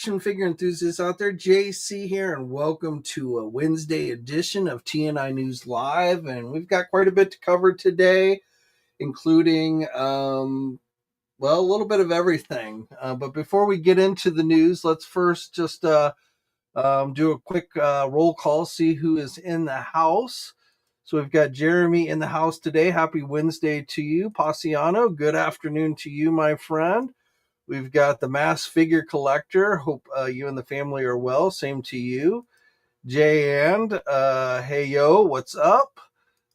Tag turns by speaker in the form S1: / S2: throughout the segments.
S1: action figure enthusiasts out there. JC here, and welcome to a Wednesday edition of TNInews Live. And we've got quite a bit to cover today, including, a little bit of everything. But before we get into the news, let's first just do a quick roll call, see who is in the house. So we've got Jeremy in the house today. Happy Wednesday to you. Paciano, good afternoon to you, my friend. We've got the Mass Figure Collector. Hope you and the family are well. Same to you. Jay and, hey, yo, what's up?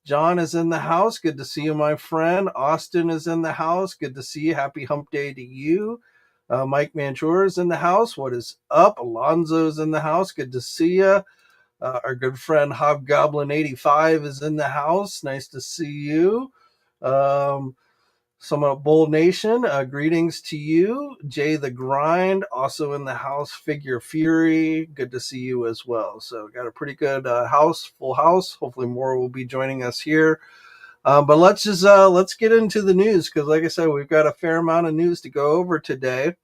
S1: John is in the house. Good to see you, my friend. Austin is in the house. Good to see you. Happy hump day to you. Mike Manchur is in the house. What is up? Alonzo's in the house. Good to see you. Our good friend Hobgoblin85 is in the house. Nice to see you. Some of Bull Nation, greetings to you. Jay the Grind, also in the house. Figure Fury, good to see you as well. So got a pretty good full house. Hopefully more will be joining us here. But let's get into the news, because like I said, we've got a fair amount of news to go over today.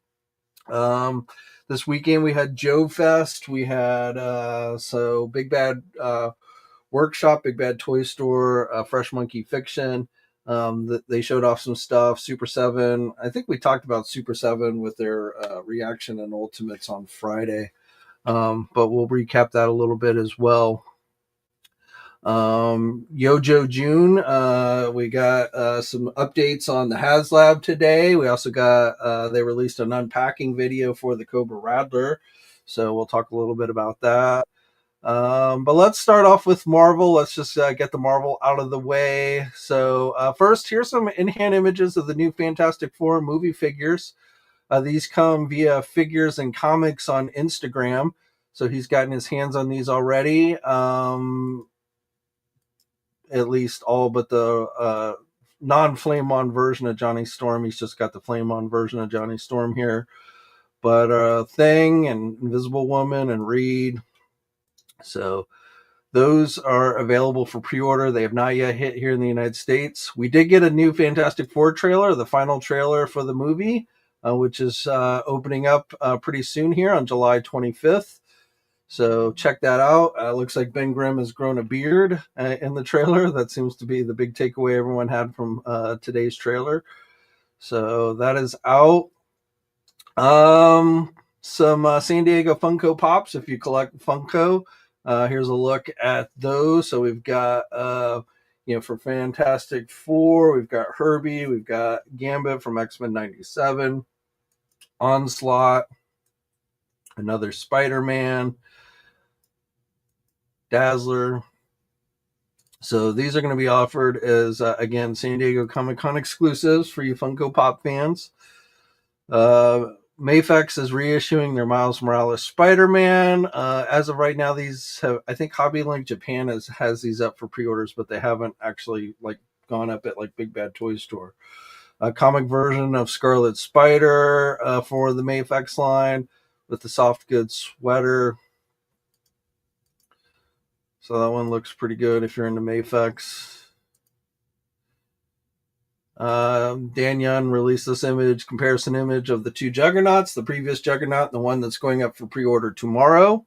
S1: This weekend we had Joe Fest. We had Big Bad Workshop, Big Bad Toy Store, Fresh Monkey Fiction. They showed off some stuff. Super 7. I think we talked about Super 7 with their reaction and Ultimates on Friday. But we'll recap that a little bit as well. Yojo June, we got some updates on the Haslab today. We also got, they released an unpacking video for the Cobra Rattler. So we'll talk a little bit about that. But let's start off with Marvel. Let's just get the Marvel out of the way. So first, here's some in-hand images of the new Fantastic Four movie figures. These come via Figures and Comics on Instagram. So he's gotten his hands on these already. At least all but the non-flame-on version of Johnny Storm. He's just got the flame-on version of Johnny Storm here. But Thing and Invisible Woman and Reed. So those are available for pre-order. They have not yet hit here in the United States. We did get a new Fantastic Four trailer, the final trailer for the movie, which is opening up pretty soon here on July 25th. So check that out. Looks like Ben Grimm has grown a beard in the trailer. That seems to be the big takeaway everyone had from today's trailer. So that is out. Some San Diego Funko Pops, if you collect Funko. Here's a look at those. So we've got, for Fantastic Four, we've got Herbie, we've got Gambit from X-Men 97, Onslaught, another Spider-Man, Dazzler. So these are going to be offered as, again, San Diego Comic-Con exclusives for you Funko Pop fans. Mafex is reissuing their Miles Morales Spider-Man. As of right now, these have, I think Hobby Link Japan has these up for pre-orders, but they haven't actually gone up at Big Bad Toy Store. A comic version of Scarlet Spider for the Mafex line with the soft goods sweater. So that one looks pretty good if you're into Mafex. Dan Young released this comparison image of the two Juggernauts, the previous Juggernaut and the one that's going up for pre-order tomorrow.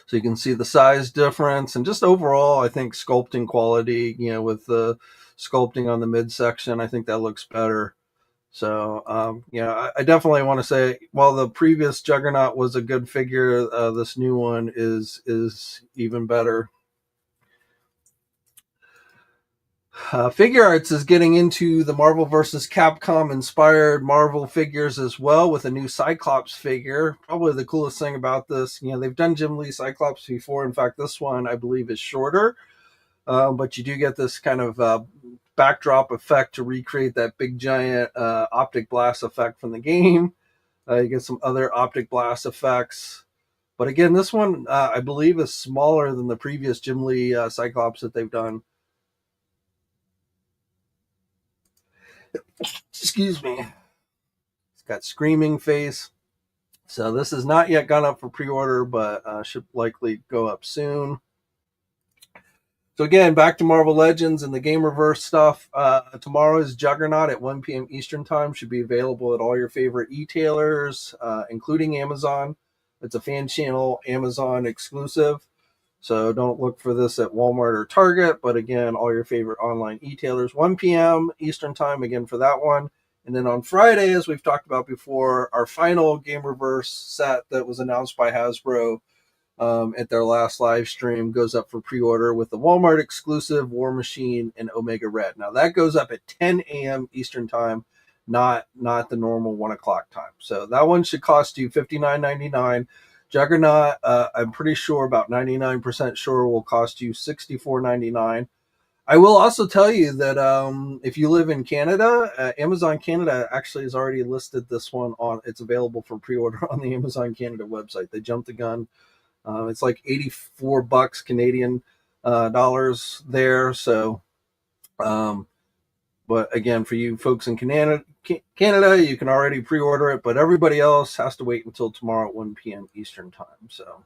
S1: So you can see the size difference, and just overall, I think sculpting quality, with the sculpting on the midsection, I think that looks better. So, I definitely want to say, while the previous Juggernaut was a good figure, this new one is even better. Figure Arts is getting into the Marvel vs. Capcom inspired Marvel figures as well, with a new Cyclops figure. Probably the coolest thing about this, they've done Jim Lee Cyclops before. In fact, this one I believe is shorter, but you do get this kind of backdrop effect to recreate that big giant optic blast effect from the game. You get some other optic blast effects. But again, this one I believe is smaller than the previous Jim Lee Cyclops that they've done. Excuse me. It's got screaming face. So this has not yet gone up for pre-order, but should likely go up soon. So again, back to Marvel Legends and the Gamerverse stuff. Tomorrow's Juggernaut at 1 p.m. Eastern Time should be available at all your favorite e-tailers, including Amazon. It's a fan channel Amazon exclusive. So don't look for this at Walmart or Target. But again, all your favorite online e-tailers, 1 p.m. Eastern Time again for that one. And then on Friday, as we've talked about before, our final Gamerverse set that was announced by Hasbro at their last live stream goes up for pre-order with the Walmart exclusive War Machine and Omega Red. Now that goes up at 10 a.m. Eastern Time, not the normal 1 o'clock time. So that one should cost you $59.99. Juggernaut, I'm pretty sure, about 99% sure, will cost you $64.99. I will also tell you that if you live in Canada, Amazon Canada actually has already listed this one on. It's available for pre-order on the Amazon Canada website. They jumped the gun. It's like $84 Canadian dollars there. So, but again, for you folks in Canada, you can already pre-order it, but everybody else has to wait until tomorrow at 1 p.m. Eastern Time. So,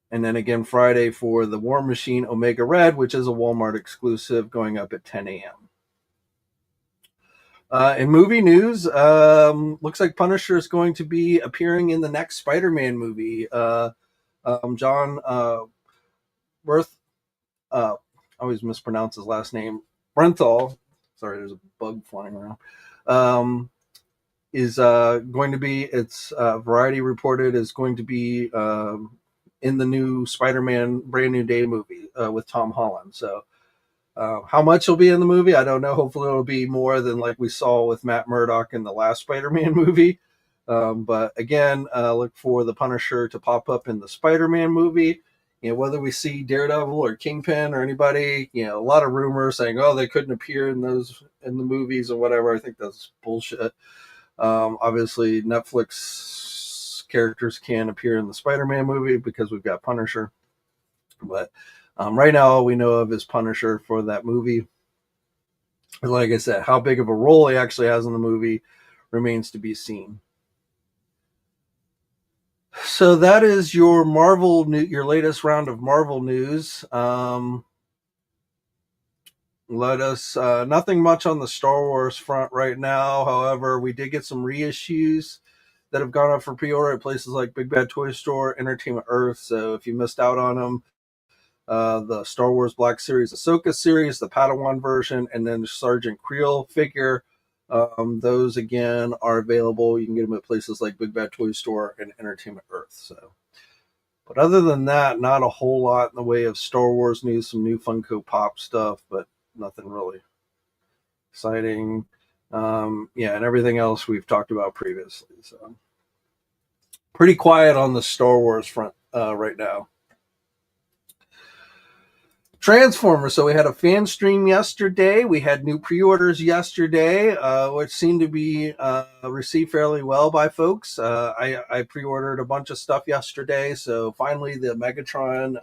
S1: and then again, Friday for the War Machine Omega Red, which is a Walmart exclusive, going up at 10 a.m. In movie news, looks like Punisher is going to be appearing in the next Spider-Man movie. John Worth, I always mispronounce his last name, Brenthal, sorry, there's a bug flying around, is going to be, it's Variety reported, is going to be in the new Spider-Man Brand New Day movie with Tom Holland. So how much will be in the movie, I don't know. Hopefully it'll be more than like we saw with Matt Murdock in the last Spider-Man movie. But again, look for the Punisher to pop up in the Spider-Man movie. You know, whether we see Daredevil or Kingpin or anybody, you know, a lot of rumors saying, oh, they couldn't appear in the movies or whatever. I think that's bullshit. Obviously, Netflix characters can appear in the Spider-Man movie because we've got Punisher. But right now, all we know of is Punisher for that movie. Like I said, how big of a role he actually has in the movie remains to be seen. So that is your your latest round of Marvel news. Nothing much on the Star Wars front right now. However, we did get some reissues that have gone up for pre-order at places like Big Bad Toy Store, Entertainment Earth. So if you missed out on them, the Star Wars Black Series, Ahsoka series, the Padawan version, and then the Sergeant Creel figure. Those again are available. You can get them at places like Big Bad Toy Store and Entertainment Earth. So, but other than that, not a whole lot in the way of Star Wars news. Some new Funko Pop stuff, but nothing really exciting. Yeah, and everything else we've talked about previously. So, pretty quiet on the Star Wars front right now. Transformers. So we had a fan stream yesterday. We had new pre-orders yesterday, which seemed to be received fairly well by folks. I pre-ordered a bunch of stuff yesterday. So finally, the Megatron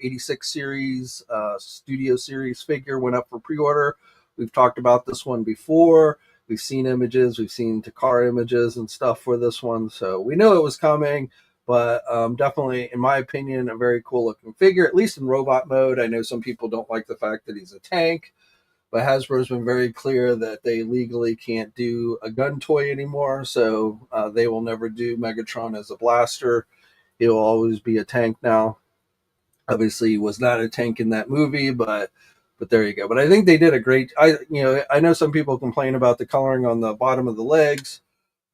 S1: 86 series Studio Series figure went up for pre-order. We've talked about this one before. We've seen images. We've seen Takara images and stuff for this one. So we know it was coming. But definitely, in my opinion, a very cool looking figure, at least in robot mode. I know some people don't like the fact that he's a tank, but Hasbro's been very clear that they legally can't do a gun toy anymore. So they will never do Megatron as a blaster. He'll always be a tank now. Obviously, he was not a tank in that movie, but there you go. But I think they did a great. I know some people complain about the coloring on the bottom of the legs,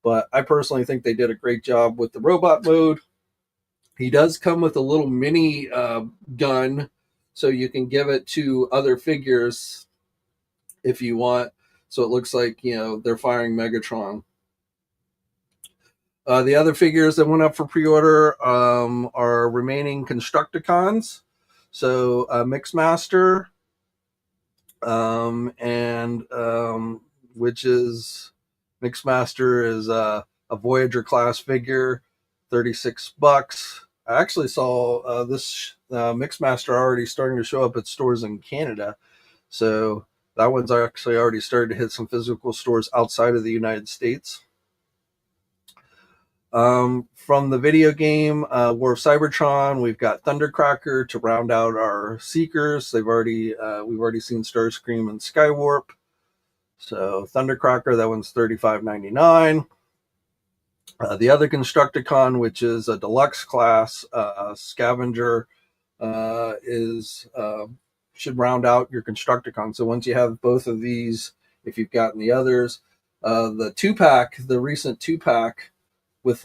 S1: but I personally think they did a great job with the robot mode. He does come with a little mini gun, so you can give it to other figures if you want. So it looks like, they're firing Megatron. The other figures that went up for pre-order are remaining Constructicons. So Mixmaster, which is Mixmaster is a Voyager class figure, $36. I actually saw this Mixmaster already starting to show up at stores in Canada. So that one's actually already started to hit some physical stores outside of the United States. From the video game War of Cybertron, we've got Thundercracker to round out our Seekers. We've already seen Starscream and Skywarp. So Thundercracker, that one's $35.99. The other Constructicon, which is a deluxe class scavenger, is should round out your Constructicon. So once you have both of these, if you've gotten the others, the 2-pack, the recent 2-pack with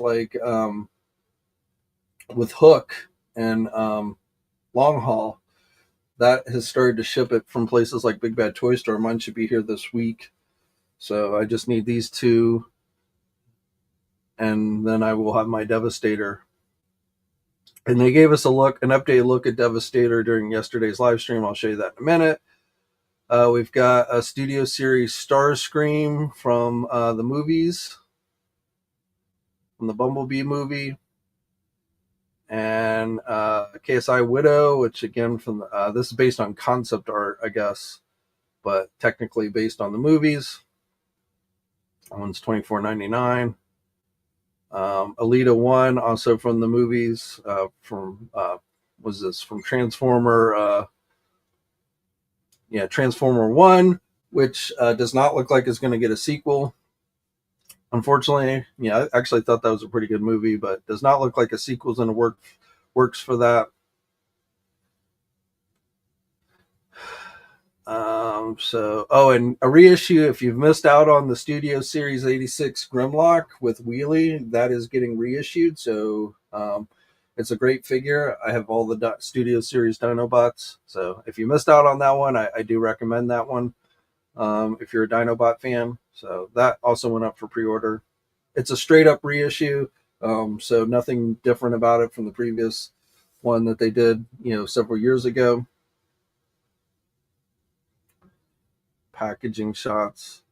S1: with Hook and Long Haul, that has started to ship it from places like Big Bad Toy Store. Mine should be here this week. So I just need these two, and then I will have my Devastator. And they gave us an updated look at Devastator during yesterday's live stream. I'll show you that in a minute. We've got a Studio Series Starscream from the movies, from the Bumblebee movie, and KSI Widow, which again from this is based on concept art, I guess, but technically based on the movies. That one's $24.99. Alita 1, also from the movies, from Transformer? Transformer 1, which does not look like it's going to get a sequel. Unfortunately, I actually thought that was a pretty good movie, but does not look like a sequel's in the works for that. And a reissue, if you've missed out on the Studio Series 86 Grimlock with Wheelie, that is getting reissued. So it's a great figure. I have all the Studio Series Dinobots. So if you missed out on that one, I do recommend that one if you're a Dinobot fan. So that also went up for pre-order. It's a straight up reissue. So nothing different about it from the previous one that they did, several years ago. Packaging shots.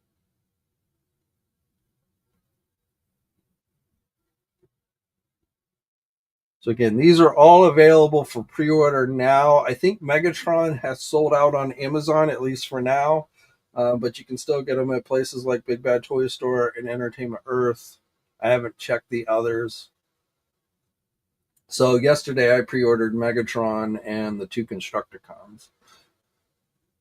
S1: So again, these are all available for pre-order now. I think Megatron has sold out on Amazon, at least for now. But you can still get them at places like Big Bad Toy Store and Entertainment Earth. I haven't checked the others. So yesterday I pre-ordered Megatron and the 2 Constructicons.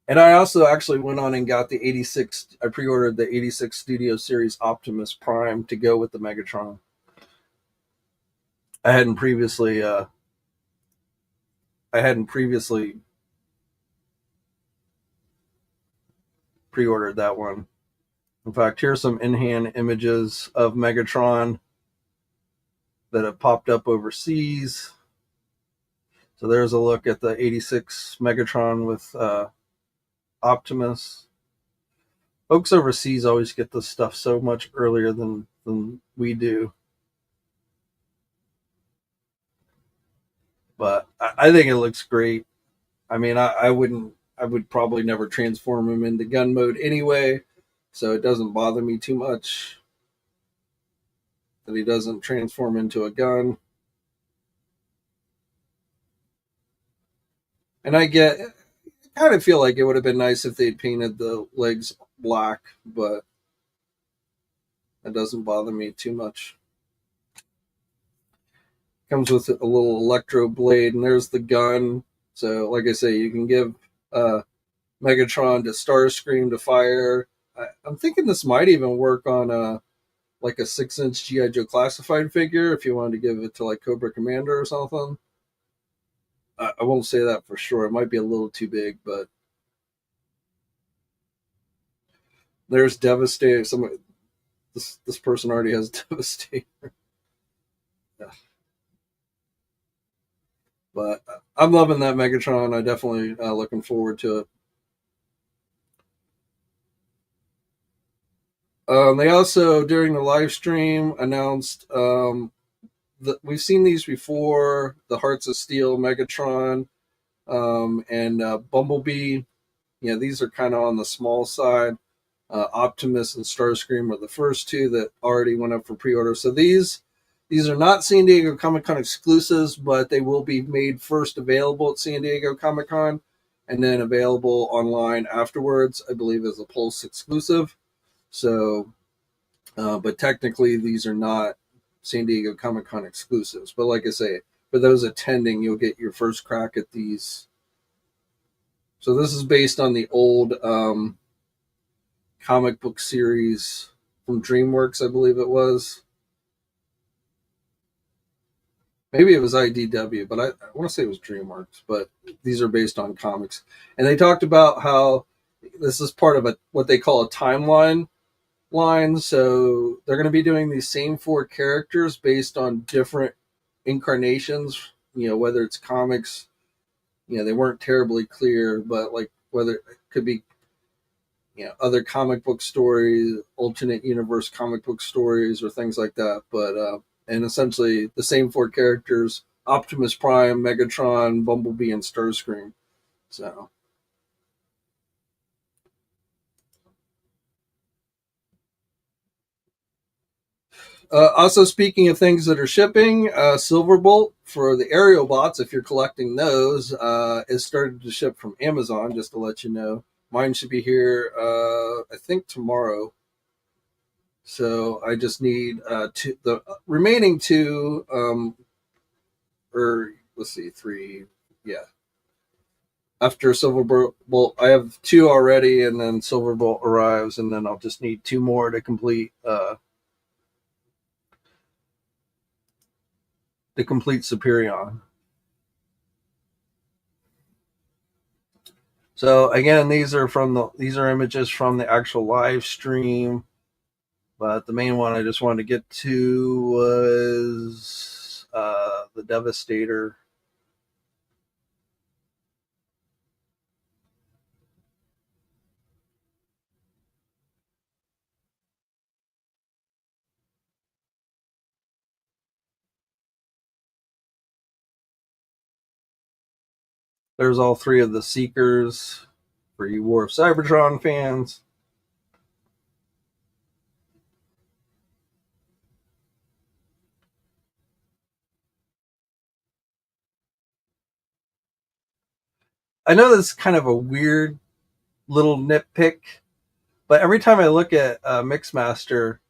S1: And I also actually went on and got the 86. I pre-ordered the 86 Studio Series Optimus Prime to go with the Megatron. I hadn't previously pre-ordered that one. In fact, here's some in-hand images of Megatron that have popped up overseas. So there's a look at the 86 Megatron with Optimus. Folks overseas always get this stuff so much earlier than we do. But I think it looks great. I mean, I would probably never transform him into gun mode anyway, so it doesn't bother me too much that he doesn't transform into a gun. And I kind of feel like it would have been nice if they'd painted the legs black, but that doesn't bother me too much. Comes with a little electro blade, and there's the gun. So, like I say, you can give Megatron to Starscream to fire. I'm thinking this might even work on a 6-inch G.I. Joe classified figure if you wanted to give it to like Cobra Commander or something. I won't say that for sure. It might be a little too big, but there's Devastator. This person already has Devastator. Yeah. But I'm loving that Megatron. I definitely looking forward to it. They also, during the live stream, announced that we've seen these before, the Hearts of Steel Megatron and Bumblebee. These are kind of on the small side. Optimus and Starscream are the first two that already went up for pre-order. So these are not San Diego Comic-Con exclusives, but they will be made first available at San Diego Comic-Con and then available online afterwards, I believe, as a Pulse exclusive. So, but technically these are not San Diego Comic-Con exclusives. But like I say, for those attending, you'll get your first crack at these. So this is based on the old comic book series from DreamWorks, I believe it was. Maybe it was IDW, but I want to say it was DreamWorks. But these are based on comics, and they talked about how this is part of what they call a timeline line. So they're going to be doing these same four characters based on different incarnations. Whether it's comics, they weren't terribly clear, but like whether it could be other comic book stories, alternate universe comic book stories, or things like that. But and essentially the same four characters: Optimus Prime, Megatron, Bumblebee, and Starscream. So also, speaking of things that are shipping, Silverbolt for the aerial bots, if you're collecting those, is started to ship from Amazon, just to let you know. Mine should be here, I think, tomorrow. So I just need the remaining two, or let's see, three, yeah. After Silverbolt, I have two already, and then Silverbolt arrives, and then I'll just need two more to complete Superion. So again, these are images from the actual live stream, but the main one I just wanted to get to was the Devastator. There's all three of the Seekers for you War of Cybertron fans. I know this is kind of a weird little nitpick, but every time I look at Mixmaster,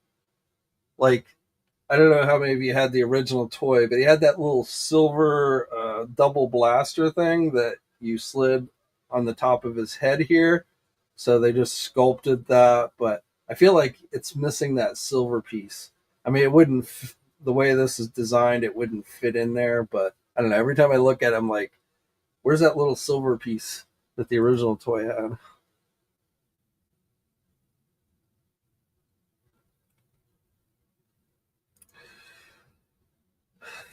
S1: like, I don't know how many of you had the original toy, but he had that little silver double blaster thing that you slid on the top of his head here. So they just sculpted that, but I feel like it's missing that silver piece. I mean, it wouldn't, the way this is designed, it wouldn't fit in there, but I don't know. Every time I look at it, I'm like, where's that little silver piece that the original toy had?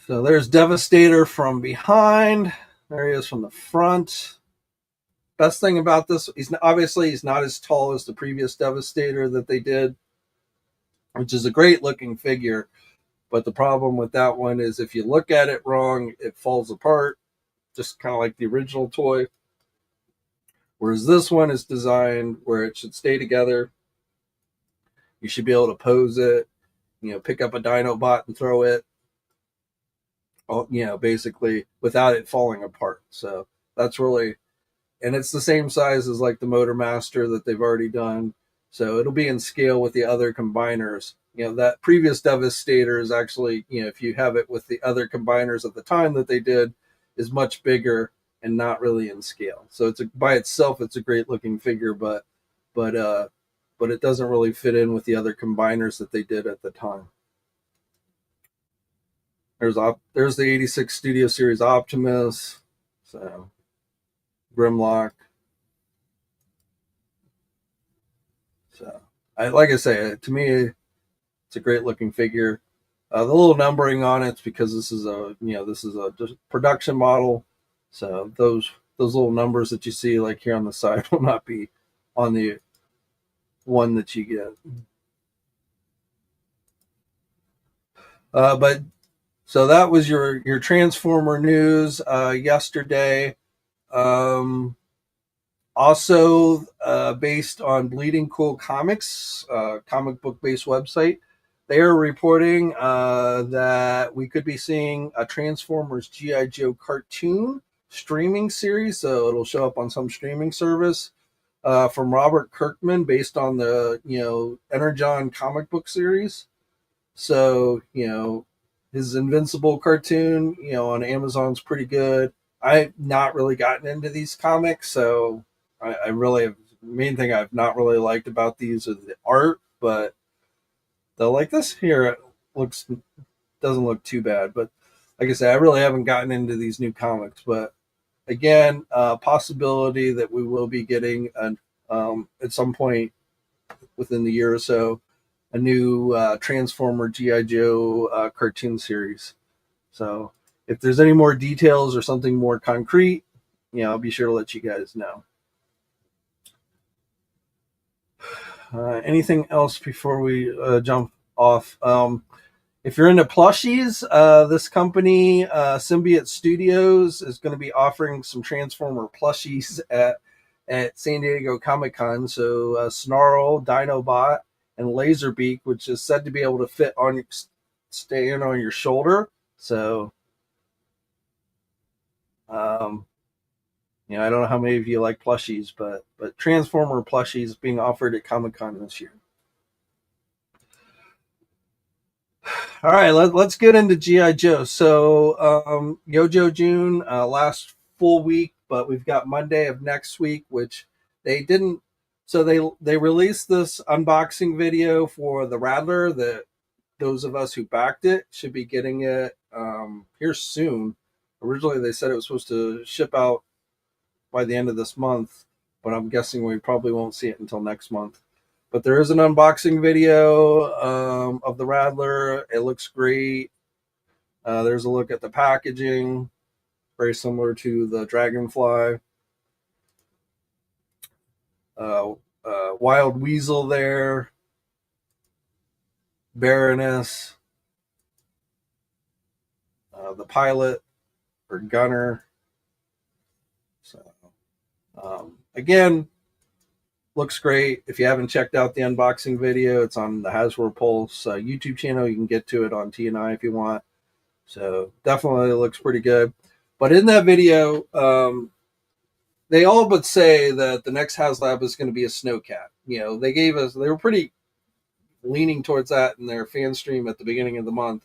S1: So there's Devastator from behind. There he is from the front. Best thing about this, he's not as tall as the previous Devastator that they did, which is a great looking figure. But the problem with that one is if you look at it wrong, it falls apart, just kind of like the original toy. Whereas this one is designed where it should stay together. You should be able to pose it, pick up a Dinobot and throw it, basically without it falling apart. So that's really, and it's the same size as like the Motor Master that they've already done. So it'll be in scale with the other combiners. That previous Devastator is actually, if you have it with the other combiners at the time that they did, is much bigger and not really in scale. So by itself, it's a great looking figure, but it doesn't really fit in with the other combiners that they did at the time. There's the 86 Studio Series Optimus. So Grimlock. So like I say, to me, it's a great looking figure. The little numbering on it's because this is a just production model. So those little numbers that you see like here on the side will not be on the one that you get. But so that was your Transformer news yesterday. Also, based on Bleeding Cool Comics, comic book based website, they are reporting that we could be seeing a Transformers G.I. Joe cartoon streaming series. So it'll show up on some streaming service from Robert Kirkman based on the Energon comic book series. So his Invincible cartoon, on Amazon's pretty good. I've not really gotten into these comics, so I really have, the main thing I've not really liked about these is the art, but though like this here, it looks doesn't look too bad. But like I said, I really haven't gotten into these new comics. But again, possibility that we will be getting at some point within the year or so a new Transformer GI Joe cartoon series. So if there's any more details or something more concrete, I'll be sure to let you guys know. Anything else before we jump off? If you're into plushies, this company, Symbiote Studios, is going to be offering some Transformer plushies at San Diego Comic Con. So Snarl, Dinobot, and Laserbeak, which is said to be able to fit on, stay in on your shoulder. So, I don't know how many of you like plushies, but Transformer plushies being offered at Comic Con this year. All right, let's get into GI Joe. So Yojo June, last full week, but we've got Monday of next week, which they didn't. So they released this unboxing video for the Rattler that those of us who backed it should be getting it here soon. Originally, they said it was supposed to ship out by the end of this month, but I'm guessing we probably won't see it until next month. But there is an unboxing video of the Rattler. It looks great. There's a look at the packaging, very similar to the Dragonfly. Wild Weasel there. Baroness. The pilot or gunner. So again, looks great. If you haven't checked out the unboxing video, it's on the Hasbro Pulse YouTube channel. You can get to it on TNI if you want. So definitely looks pretty good. But in that video, they all but say that the next Haslab is going to be a snowcat. They were pretty leaning towards that in their fan stream at the beginning of the month.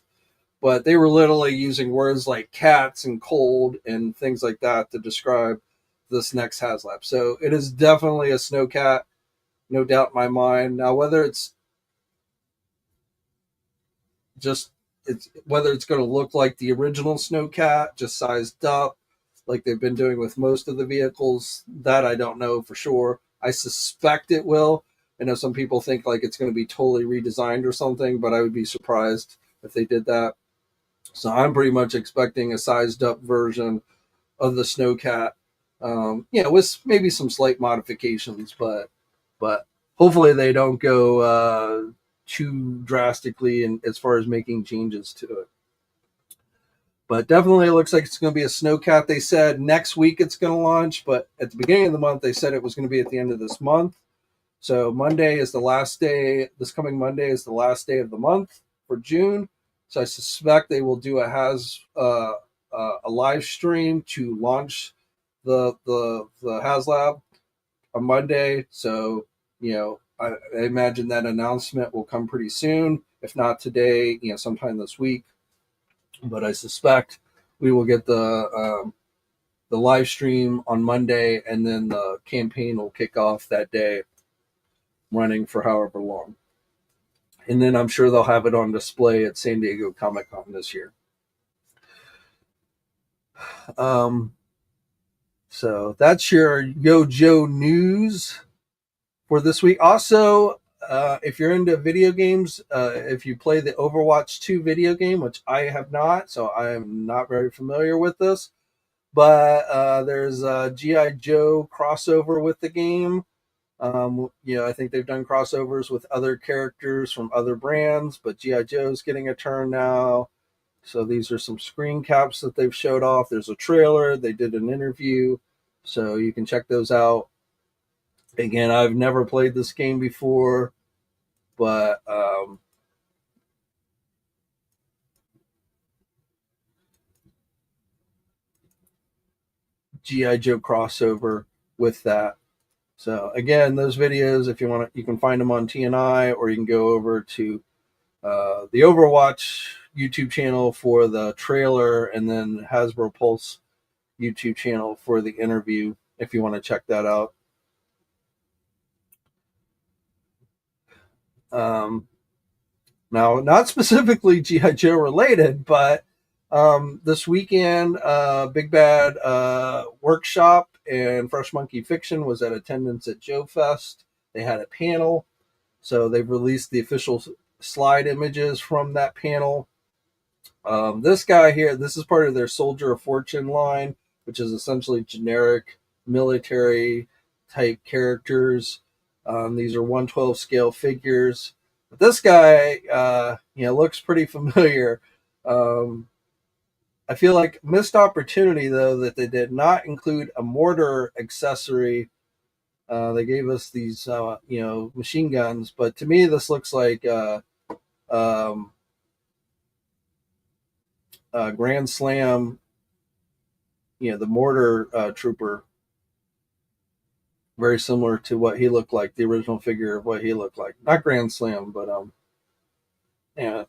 S1: But they were literally using words like cats and cold and things like that to describe this next Haslab. So it is definitely a snowcat, no doubt in my mind. Now, whether it's going to look like the original snowcat, just sized up, like they've been doing with most of the vehicles, that I don't know for sure. I suspect it will. I know some people think like it's going to be totally redesigned or something, but I would be surprised if they did that. So I'm pretty much expecting a sized up version of the snowcat. With maybe some slight modifications, but hopefully they don't go too drastically as far as making changes to it. But definitely it looks like it's going to be a snowcat. They said next week it's going to launch, but at the beginning of the month they said it was going to be at the end of this month. So Monday is the last day. This coming Monday is the last day of the month for June. So I suspect they will do a live stream to launch the Haslab on Monday. So I imagine that announcement will come pretty soon, if not today, sometime this week. But I suspect we will get the live stream on Monday, and then the campaign will kick off that day, running for however long. And then I'm sure they'll have it on display at San Diego Comic Con this year. So that's your Yojo news for this week. Also, if you're into video games, if you play the Overwatch 2 video game, which I have not, so I am not very familiar with this, but there's a G.I. Joe crossover with the game. I think they've done crossovers with other characters from other brands, but G.I. Joe's getting a turn now. So these are some screen caps that they've showed off. There's a trailer. They did an interview. So you can check those out. Again, I've never played this game before, but G.I. Joe crossover with that. So again, those videos, if you want, you can find them on TNI, or you can go over to the Overwatch YouTube channel for the trailer, and then Hasbro Pulse YouTube channel for the interview, if you want to check that out. Now, not specifically G.I. Joe related, but this weekend, Big Bad Workshop and Fresh Monkey Fiction was at attendance at Joe Fest. They had a panel, so they've released the official slide images from that panel. This guy here, this is part of their Soldier of Fortune line, which is essentially generic military type characters. These are 1/12 scale figures. But this guy, looks pretty familiar. I feel like missed opportunity though that they did not include a mortar accessory. They gave us these, machine guns, but to me this looks like Grand Slam, the mortar trooper, very similar to what he looked like, the original figure of what he looked like. Not Grand Slam, but yeah,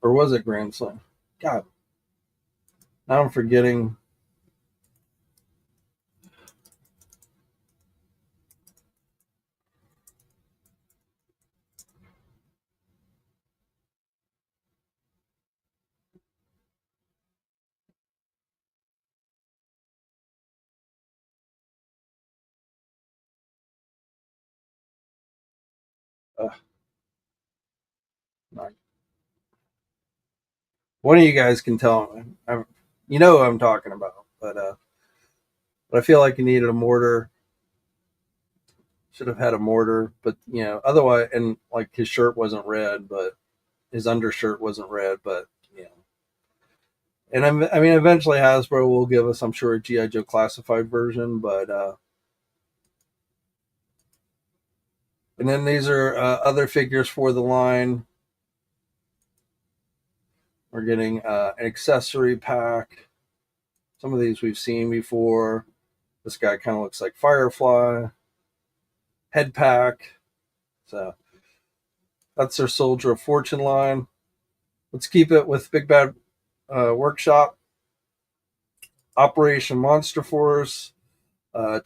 S1: or was it Grand Slam? God, now I'm forgetting. Uh, One of you guys can tell me. You know who I'm talking about, but I feel like he needed a mortar. Should have had a mortar, but otherwise, and like his shirt wasn't red, but his undershirt wasn't red, but and I mean, eventually Hasbro will give us, I'm sure, a GI Joe classified version, but and then these are other figures for the line. We're getting an accessory pack. Some of these we've seen before. This guy kind of looks like Firefly. Head pack. So that's their Soldier of Fortune line. Let's keep it with Big Bad Workshop. Operation Monster Force.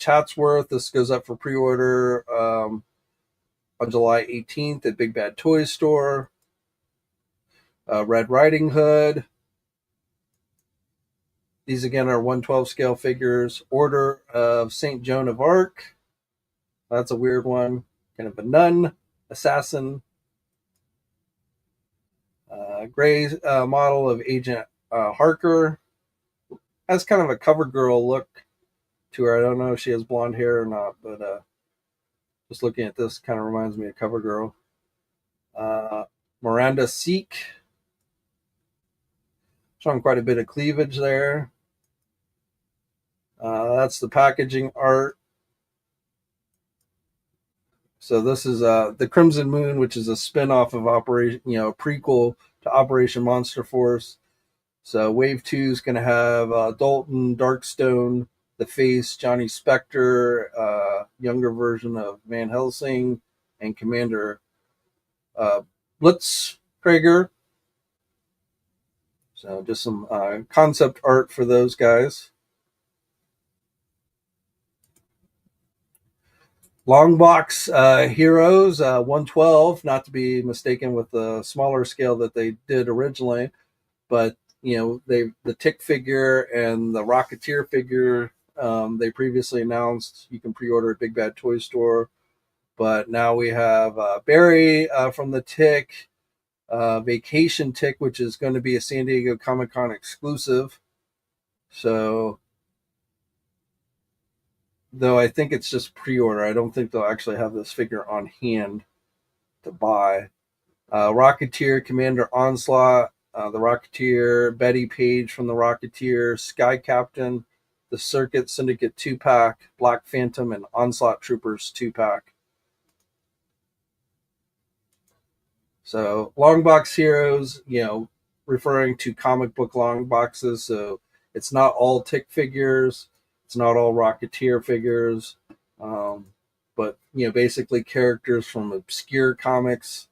S1: Chatsworth. This goes up for pre-order on July 18th at Big Bad Toy Store. Red Riding Hood. These again are 1/12 scale figures. Order of St. Joan of Arc. That's a weird one. Kind of a nun, assassin. Gray model of Agent Harker. Has kind of a cover girl look to her. I don't know if she has blonde hair or not, but just looking at this kind of reminds me of cover girl. Miranda Seek. Showing quite a bit of cleavage there. That's the packaging art. So this is the Crimson Moon, which is a spin-off of Operation, a prequel to Operation Monster Force. So Wave 2 is going to have Dalton, Darkstone, The Face, Johnny Spectre, younger version of Van Helsing, and Commander Blitzkrieg. So just some concept art for those guys. Long box heroes, 1/12, not to be mistaken with the smaller scale that they did originally, but the Tick figure and the Rocketeer figure they previously announced you can pre-order at Big Bad Toy Store, but now we have Barry from the Tick, Vacation Tick, which is going to be a San Diego Comic-Con exclusive. So though I think it's just pre-order. I don't think they'll actually have this figure on hand to buy. Rocketeer, Commander Onslaught, the Rocketeer, Betty Page from the Rocketeer, Sky Captain, the Circuit Syndicate 2-pack, Black Phantom, and Onslaught Troopers 2-pack. So long box heroes, referring to comic book long boxes. So it's not all Tick figures. It's not all Rocketeer figures, but basically characters from obscure comics.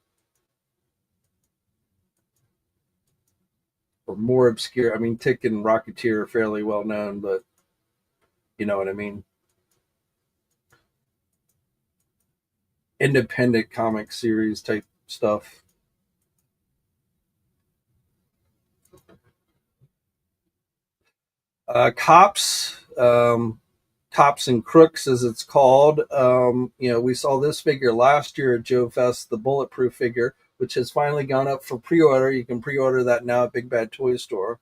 S1: or more obscure. I mean, Tick and Rocketeer are fairly well known, but you know what I mean. Independent comic series type stuff. Cops, Cops and Crooks, as it's called. We saw this figure last year at Joe Fest, the Bulletproof figure, which has finally gone up for pre-order. You can pre-order that now at Big Bad Toy Store.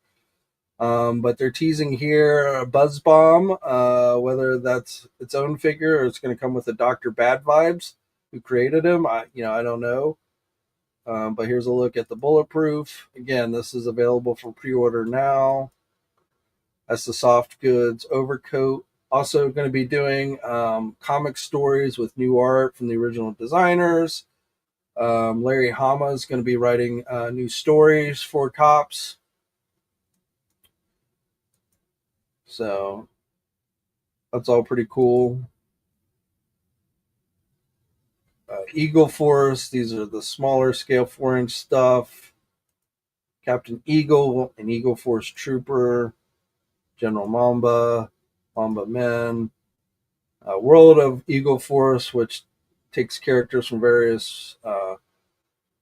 S1: But they're teasing here a Buzz Bomb, whether that's its own figure or it's going to come with the Dr. Bad vibes who created him. I don't know. But here's a look at the Bulletproof. Again, this is available for pre-order now. That's the soft goods overcoat. Also going to be doing comic stories with new art from the original designers. Larry Hama is going to be writing new stories for Cops. So that's all pretty cool. Eagle Force, these are the smaller scale 4-inch stuff. Captain Eagle, an Eagle Force trooper. General Mamba, Mamba Men. World of Eagle Force, which takes characters from various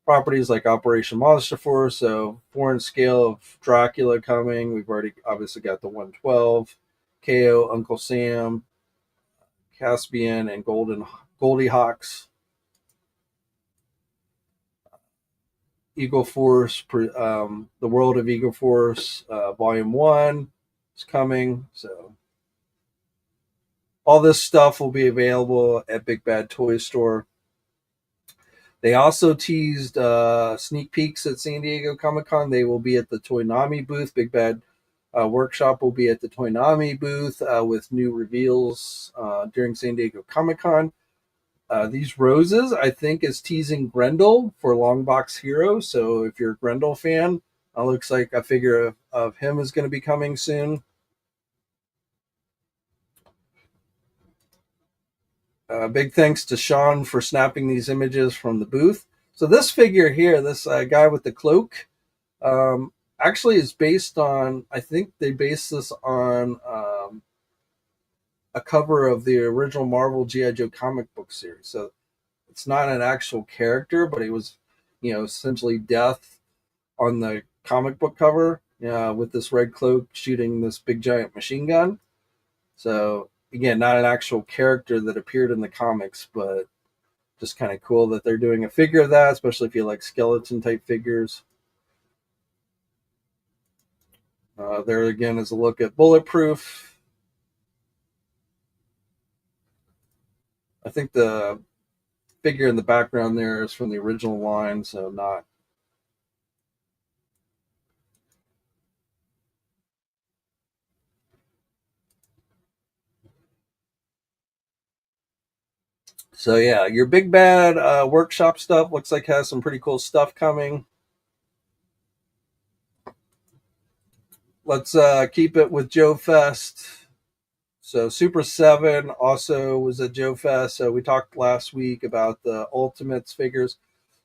S1: properties like Operation Monster Force. So 4-inch scale of Dracula coming. We've already obviously got the 112, KO, Uncle Sam, Caspian, and Goldie Hawks. Eagle Force, the World of Eagle Force, Volume 1 is coming. So all this stuff will be available at Big Bad Toy Store. They also teased sneak peeks at San Diego Comic-Con. They will be at the Toynami booth. Big Bad Workshop will be at the Toynami booth with new reveals during San Diego Comic-Con. These roses, I think, is teasing Grendel for Longbox Hero. So if you're a Grendel fan, looks like a figure of him is going to be coming soon. Big thanks to Sean for snapping these images from the booth. So this figure here, this guy with the cloak, actually is based on, I think they based this on a cover of the original Marvel G.I. Joe comic book series. So it's not an actual character, but it was, essentially Death on the comic book cover with this red cloak shooting this big giant machine gun. So again, not an actual character that appeared in the comics, but just kind of cool that they're doing a figure of that, especially if you like skeleton type figures. There again is a look at Bulletproof. I think the figure in the background there is from the original line, so not. So yeah, your Big Bad Workshop stuff looks like has some pretty cool stuff coming. Let's keep it with Joe Fest. So Super 7 also was at Joe Fest. So we talked last week about the Ultimates figures.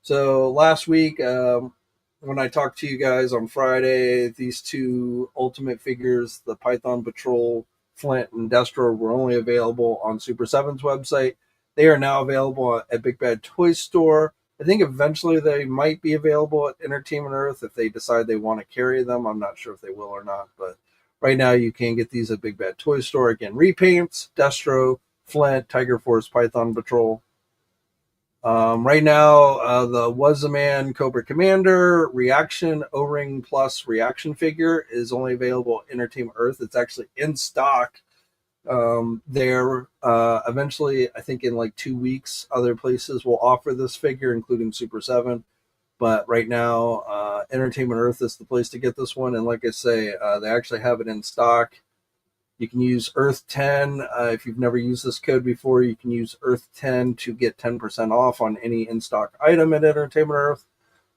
S1: So last week, when I talked to you guys on Friday, these two Ultimate figures, the Python Patrol, Flint, and Destro, were only available on Super 7's website. They are now available at Big Bad Toy Store. I think eventually they might be available at Entertainment Earth if they decide they want to carry them. I'm not sure if they will or not, but right now you can get these at Big Bad Toy Store. Again, repaints, Destro, Flint, Tiger Force, Python Patrol. Right now, the Was a Man Cobra Commander Reaction O-Ring Plus Reaction figure is only available at Entertainment Earth. It's actually in stock there. Eventually, I think in like 2 weeks, other places will offer this figure, including Super 7. But right now, Entertainment Earth is the place to get this one. And like I say, they actually have it in stock. You can use Earth 10. If you've never used this code before, you can use Earth 10 to get 10% off on any in-stock item at Entertainment Earth.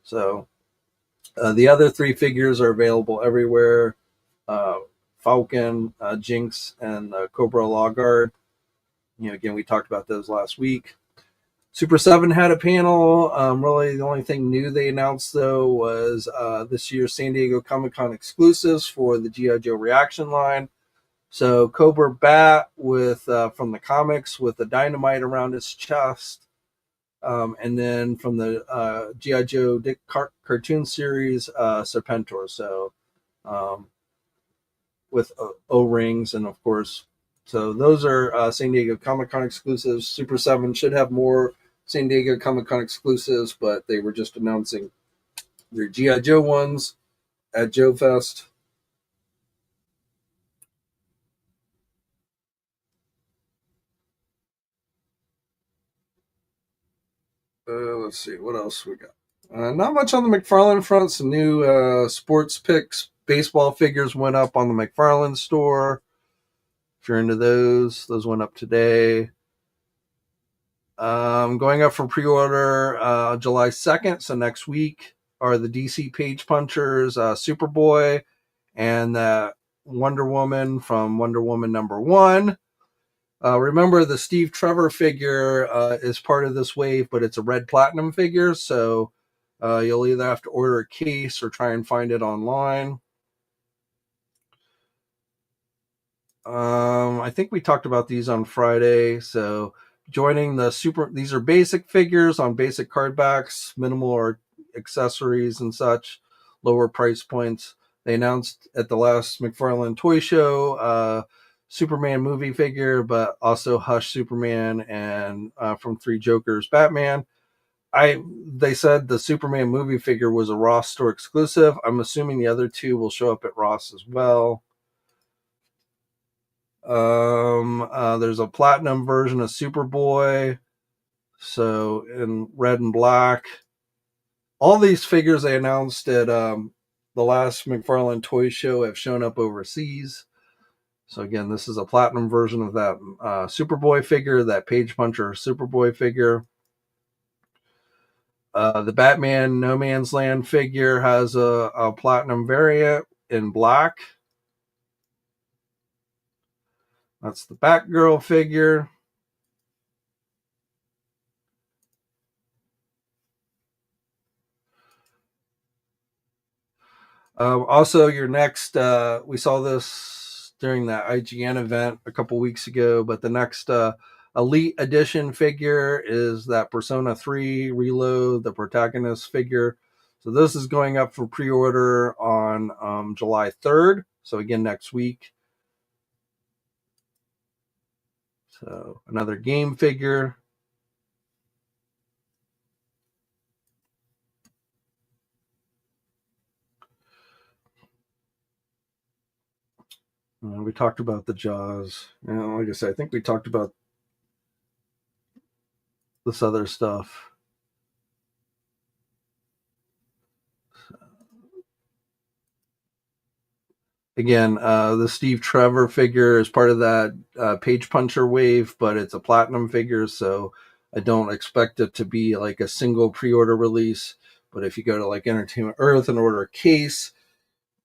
S1: So the other three figures are available everywhere. Falcon, Jinx, and Cobra Law Guard. Again, we talked about those last week. Super 7 had a panel. Really, the only thing new they announced, though, was this year's San Diego Comic Con exclusives for the G.I. Joe Reaction line. So, Cobra Bat with from the comics with the dynamite around its chest. And then from the G.I. Joe Dick cartoon series, Serpentor. So, um, with O-rings, and of course, so those are San Diego Comic Con exclusives. Super 7 should have more San Diego Comic Con exclusives, but they were just announcing their G.I. Joe ones at Joe Fest. Let's see, what else we got? Not much on the McFarlane front. Some new sports picks. Baseball figures went up on the McFarlane store. If you're into those went up today. Going up for pre-order July 2nd, so next week, are the DC Page Punchers Superboy and Wonder Woman from Wonder Woman #1. Remember, the Steve Trevor figure is part of this wave, but it's a red platinum figure, so you'll either have to order a case or try and find it online. I think we talked about these on Friday. So joining the these are basic figures on basic card backs, minimal or accessories and such, lower price points. They announced at the last McFarlane toy show, Superman movie figure, but also Hush Superman and from Three Jokers Batman. They said the Superman movie figure was a Ross store exclusive. I'm assuming the other two will show up at Ross as well. There's a platinum version of Superboy, so in red and black. All these figures they announced at the last McFarlane toy show have shown up overseas. So again, this is a platinum version of that Superboy figure, that Page Puncher Superboy figure. The Batman No Man's Land figure has a platinum variant in black. That's the Batgirl figure. Also, your next, we saw this during that IGN event a couple weeks ago, but the next Elite Edition figure is that Persona 3 Reload, the protagonist figure. So this is going up for pre-order on July 3rd. So again, next week. So another game figure. We talked about the Jaws. Like I said, I think we talked about this other stuff. Again, the Steve Trevor figure is part of that Page Puncher wave, but it's a platinum figure, so I don't expect it to be like a single pre-order release. But if you go to like Entertainment Earth and order a case,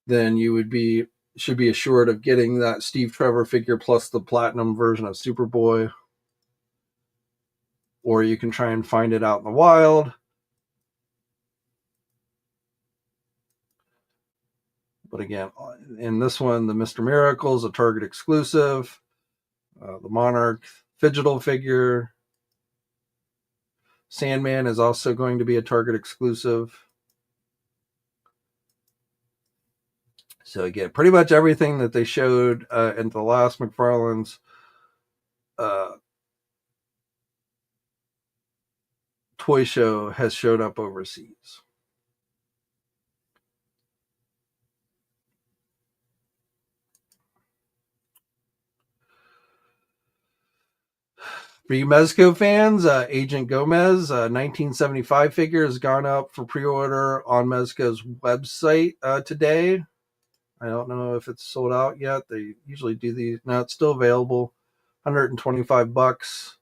S1: then you should be assured of getting that Steve Trevor figure plus the platinum version of Superboy. Or you can try and find it out in the wild. But again, in this one, the Mr. Miracle is a Target exclusive. The Monarch Digital figure. Sandman is also going to be a Target exclusive. So again, pretty much everything that they showed in the last McFarlane's toy show has showed up overseas. For you Mezco fans, Agent Gomez, 1975 figure has gone up for pre-order on Mezco's website today. I don't know if it's sold out yet. They usually do these. No, it's still available. $125.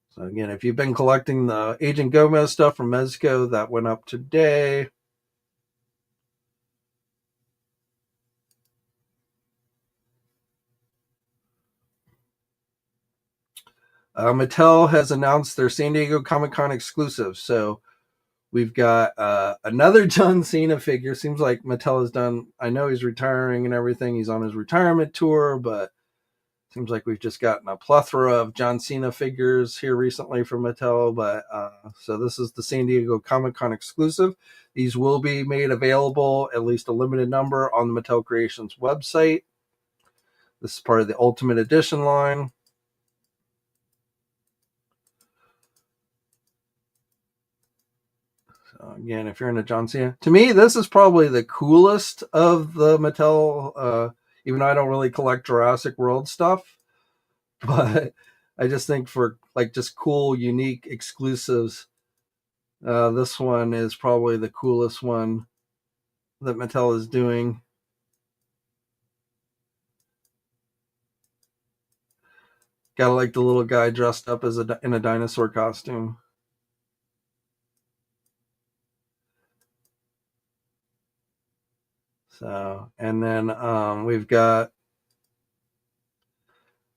S1: So again, if you've been collecting the Agent Gomez stuff from Mezco, that went up today. Mattel has announced their San Diego Comic-Con exclusive. So we've got another John Cena figure. Seems like Mattel has done, I know he's retiring and everything. He's on his retirement tour, but seems like we've just gotten a plethora of John Cena figures here recently from Mattel. But so this is the San Diego Comic-Con exclusive. These will be made available, at least a limited number, on the Mattel Creations website. This is part of the Ultimate Edition line. So again, if you're into John Cena, to me, this is probably the coolest of the Mattel. Even though I don't really collect Jurassic World stuff, but I just think for like just cool, unique exclusives, this one is probably the coolest one that Mattel is doing. Gotta like the little guy dressed up as in a dinosaur costume. So, and then we've got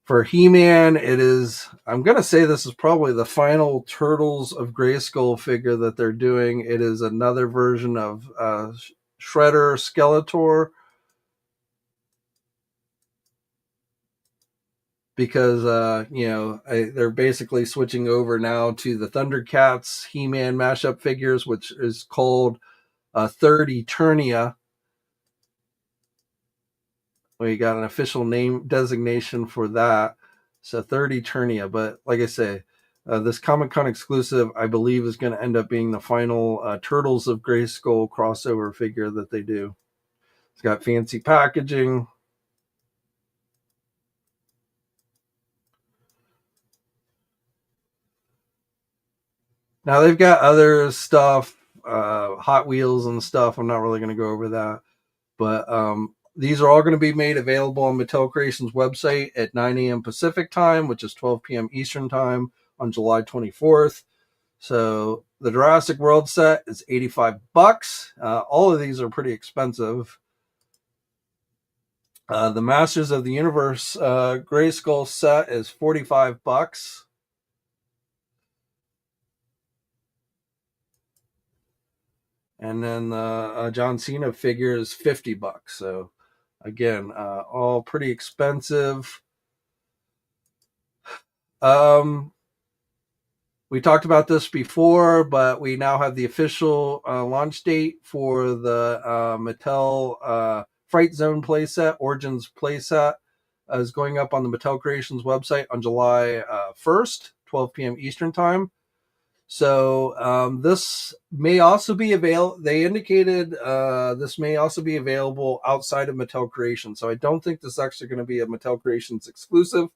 S1: for He-Man, it is, I'm going to say this is probably the final Turtles of Grayskull figure that they're doing. It is another version of Shredder Skeletor, because they're basically switching over now to the Thundercats He-Man mashup figures, which is called Third Eternia. We got an official name designation for that, so Third Eternia. But like I say, this Comic-Con exclusive, I believe, is going to end up being the final Turtles of Grayskull crossover figure that they do. It's got fancy packaging. Now they've got other stuff, Hot Wheels and stuff. I'm not really going to go over that, but these are all going to be made available on Mattel Creations website at 9 a.m. Pacific time, which is 12 p.m. Eastern time on July 24th. So the Jurassic World set is $85. All of these are pretty expensive. The Masters of the Universe Grayskull set is $45. And then the John Cena figure is $50. So again, all pretty expensive. We talked about this before, but we now have the official launch date for the Mattel Fright Zone playset, Origins playset, is going up on the Mattel Creations website on July 1st, 12 p.m. Eastern time. So this may also be available. They indicated this may also be available outside of Mattel Creations. So I don't think this is actually going to be a Mattel Creations exclusive.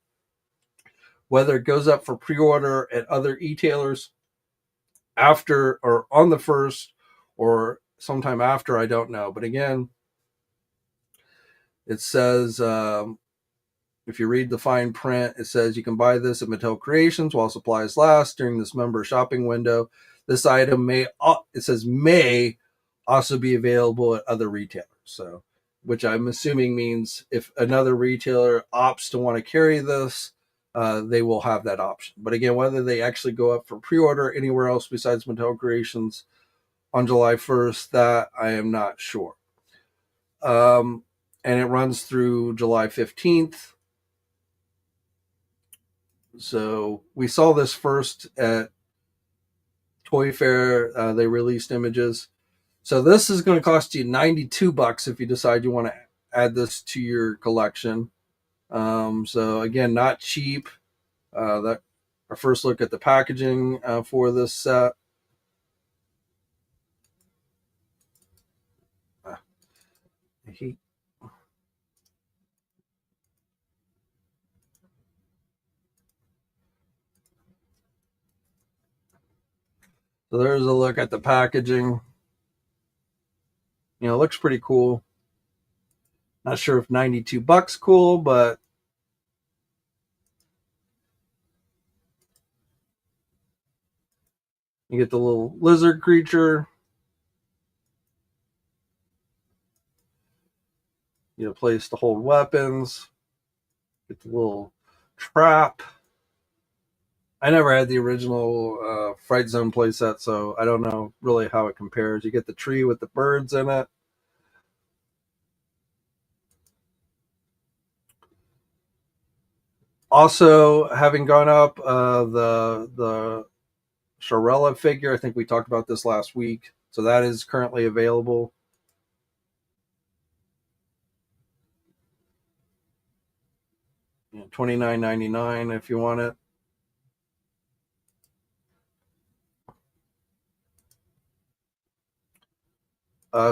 S1: Whether it goes up for pre-order at other e-tailers after or on the 1st or sometime after, I don't know. But again, it says, if you read the fine print, it says you can buy this at Mattel Creations while supplies last during this member shopping window. This item may also be available at other retailers. So, which I'm assuming means if another retailer opts to want to carry this, they will have that option. But again, whether they actually go up for pre-order anywhere else besides Mattel Creations on July 1st, that I am not sure. And it runs through July 15th. So we saw this first at Toy Fair. They released images. So this is going to cost you $92 if you decide you want to add this to your collection. So again, not cheap. That our first look at the packaging for this set. So there's a look at the packaging. It looks pretty cool. Not sure if $92 cool, but you get the little lizard creature. You have a place to hold weapons. Get the little trap. I never had the original Fright Zone playset, so I don't know really how it compares. You get the tree with the birds in it. Also, having gone up the Shirella figure, I think we talked about this last week, so that is currently available. $29.99 if you want it.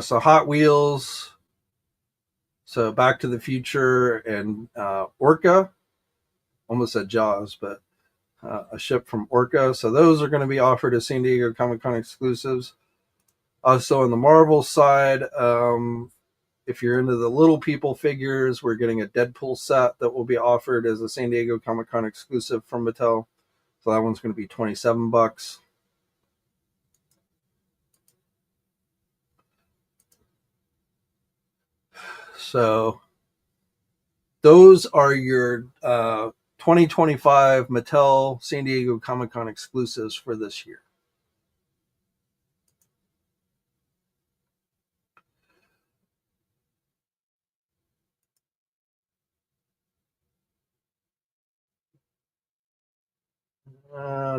S1: So Hot Wheels, so Back to the Future, and Orca. Almost said Jaws, but a ship from Orca. So those are going to be offered as San Diego Comic Con exclusives. Also on the Marvel side, if you're into the little people figures, we're getting a Deadpool set that will be offered as a San Diego Comic Con exclusive from Mattel. So that one's going to be $27. So those are your 2025 Mattel San Diego Comic Con exclusives for this year.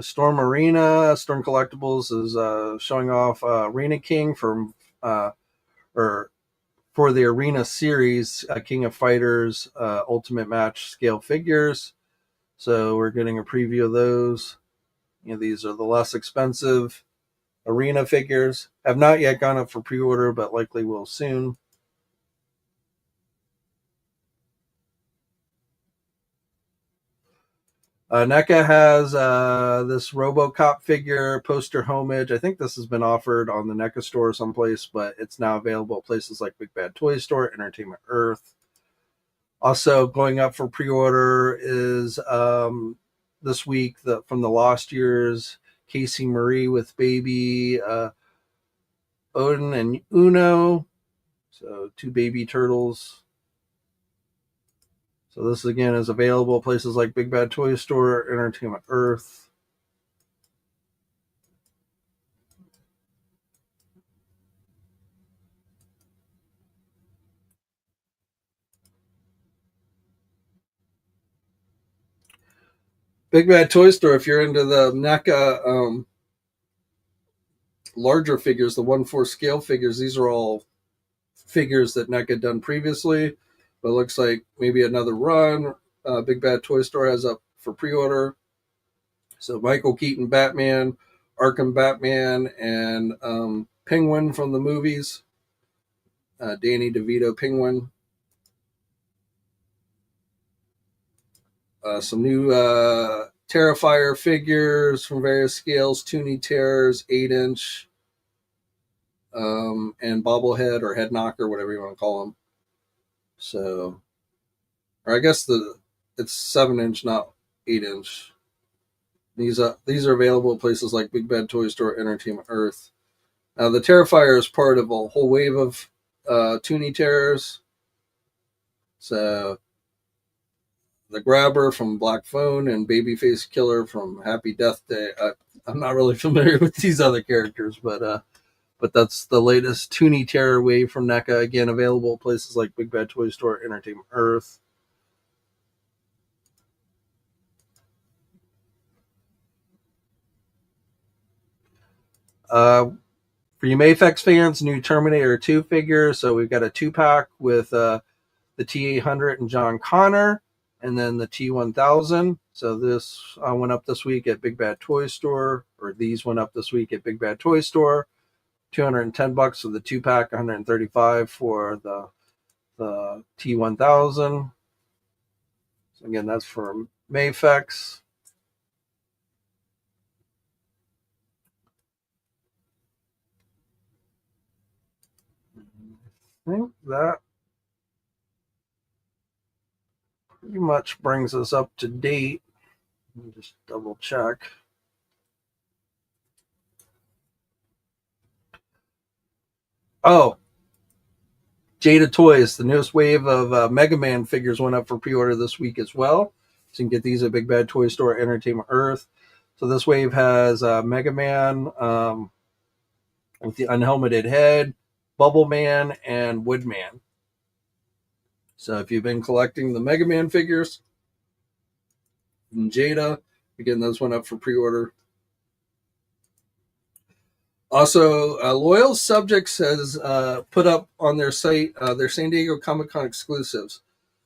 S1: Storm Collectibles is showing off Arena King from or for the Arena series, King of Fighters Ultimate Match scale figures. So we're getting a preview of those. These are the less expensive Arena figures. Have not yet gone up for pre-order, but likely will soon. NECA has this RoboCop figure poster homage. I think this has been offered on the NECA store someplace, but it's now available at places like Big Bad Toy Store, Entertainment Earth. Also going up for pre-order is this week from the Lost Years, Casey Marie with baby Odin and Uno. So 2 baby turtles. So this again is available at places like Big Bad Toy Store, Entertainment Earth. Big Bad Toy Store, if you're into the NECA larger figures, the 1/4 scale figures, these are all figures that NECA had done previously, but it looks like maybe another run. Big Bad Toy Store has up for pre-order. So Michael Keaton Batman, Arkham Batman, and Penguin from the movies. Danny DeVito Penguin. Some new Terrifier figures from various scales, Toonie Terrors, 8-inch, and bobblehead or head knocker, whatever you want to call them. So, or I guess it's 7-inch, not 8-inch. These are available at places like Big Bad Toy Store, Entertainment Earth. Now, the Terrifier is part of a whole wave of Toonie Terrors. So, the Grabber from Black Phone and Babyface Killer from Happy Death Day. I'm not really familiar with these other characters, but that's the latest Toonie Terror wave from NECA. Again, available at places like Big Bad Toy Store, Entertainment Earth. For you Mafex fans, new Terminator 2 figure. So we've got a 2-pack with the T-800 and John Connor, and then the T-1000. So this went up this week at Big Bad Toy Store, or these went up this week at Big Bad Toy Store. $210 for the 2-pack, $135 for the T-1000. So again, that's for Mafex. I think that pretty much brings us up to date. Let me just double check. Oh, Jada Toys, the newest wave of Mega Man figures went up for pre-order this week as well. So you can get these at Big Bad Toy Store, Entertainment Earth. So this wave has Mega Man with the unhelmeted head, Bubble Man, and Woodman. So if you've been collecting the Mega Man figures and Jada, again, those went up for pre-order. Also, Loyal Subjects has put up on their site their San Diego Comic-Con exclusives.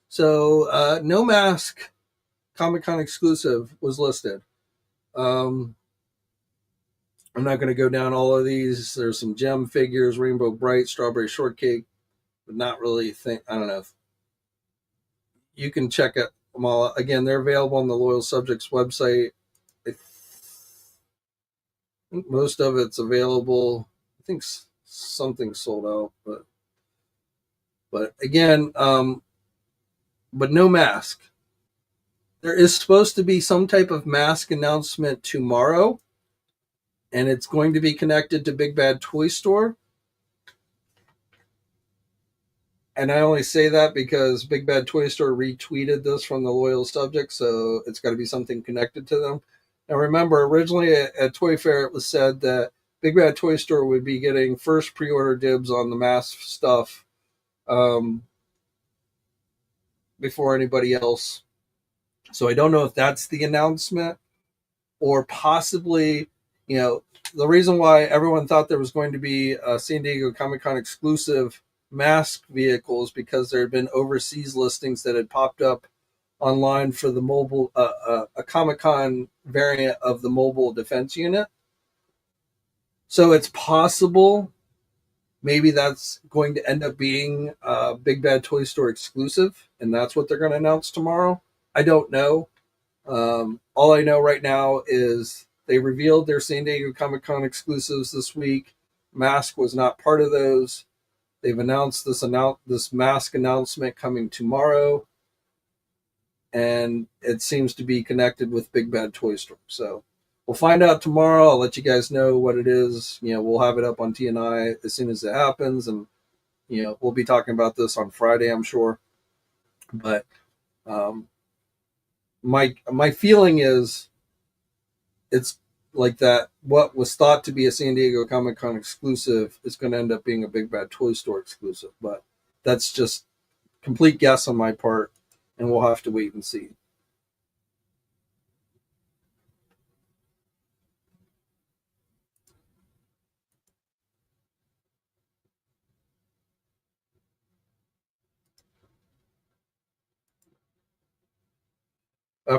S1: So No Mask Comic-Con exclusive was listed. I'm not going to go down all of these. There's some gem figures, Rainbow Bright, Strawberry Shortcake, but not really I don't know. You can check it them all out. Again, they're available on the Loyal Subjects website. I think most of it's available. I think something sold out, but again, but no mask. There is supposed to be some type of mask announcement tomorrow, and it's going to be connected to Big Bad Toy Store. And I only say that because Big Bad Toy Store retweeted this from the Loyal Subject, so it's got to be something connected to them. Now remember, originally at Toy Fair it was said that Big Bad Toy Store would be getting first pre-order dibs on the mask stuff before anybody else. So I don't know if that's the announcement, or possibly, the reason why everyone thought there was going to be a San Diego Comic-Con exclusive mask vehicles because there had been overseas listings that had popped up online for the mobile a Comic-Con variant of the mobile defense unit. So it's possible maybe that's going to end up being a Big Bad Toy Store exclusive, and that's what they're going to announce tomorrow. I don't know. All I know right now is they revealed their San Diego Comic-Con exclusives this week. Mask was not part of those. They've announced this mask announcement coming tomorrow, and it seems to be connected with Big Bad Toy Store. So we'll find out tomorrow. I'll let you guys know what it is. We'll have it up on TNI as soon as it happens, and we'll be talking about this on Friday, I'm sure. But my feeling is it's like that. What was thought to be a San Diego Comic-Con exclusive is going to end up being a Big Bad Toy Store exclusive, but that's just complete guess on my part, and we'll have to wait and see.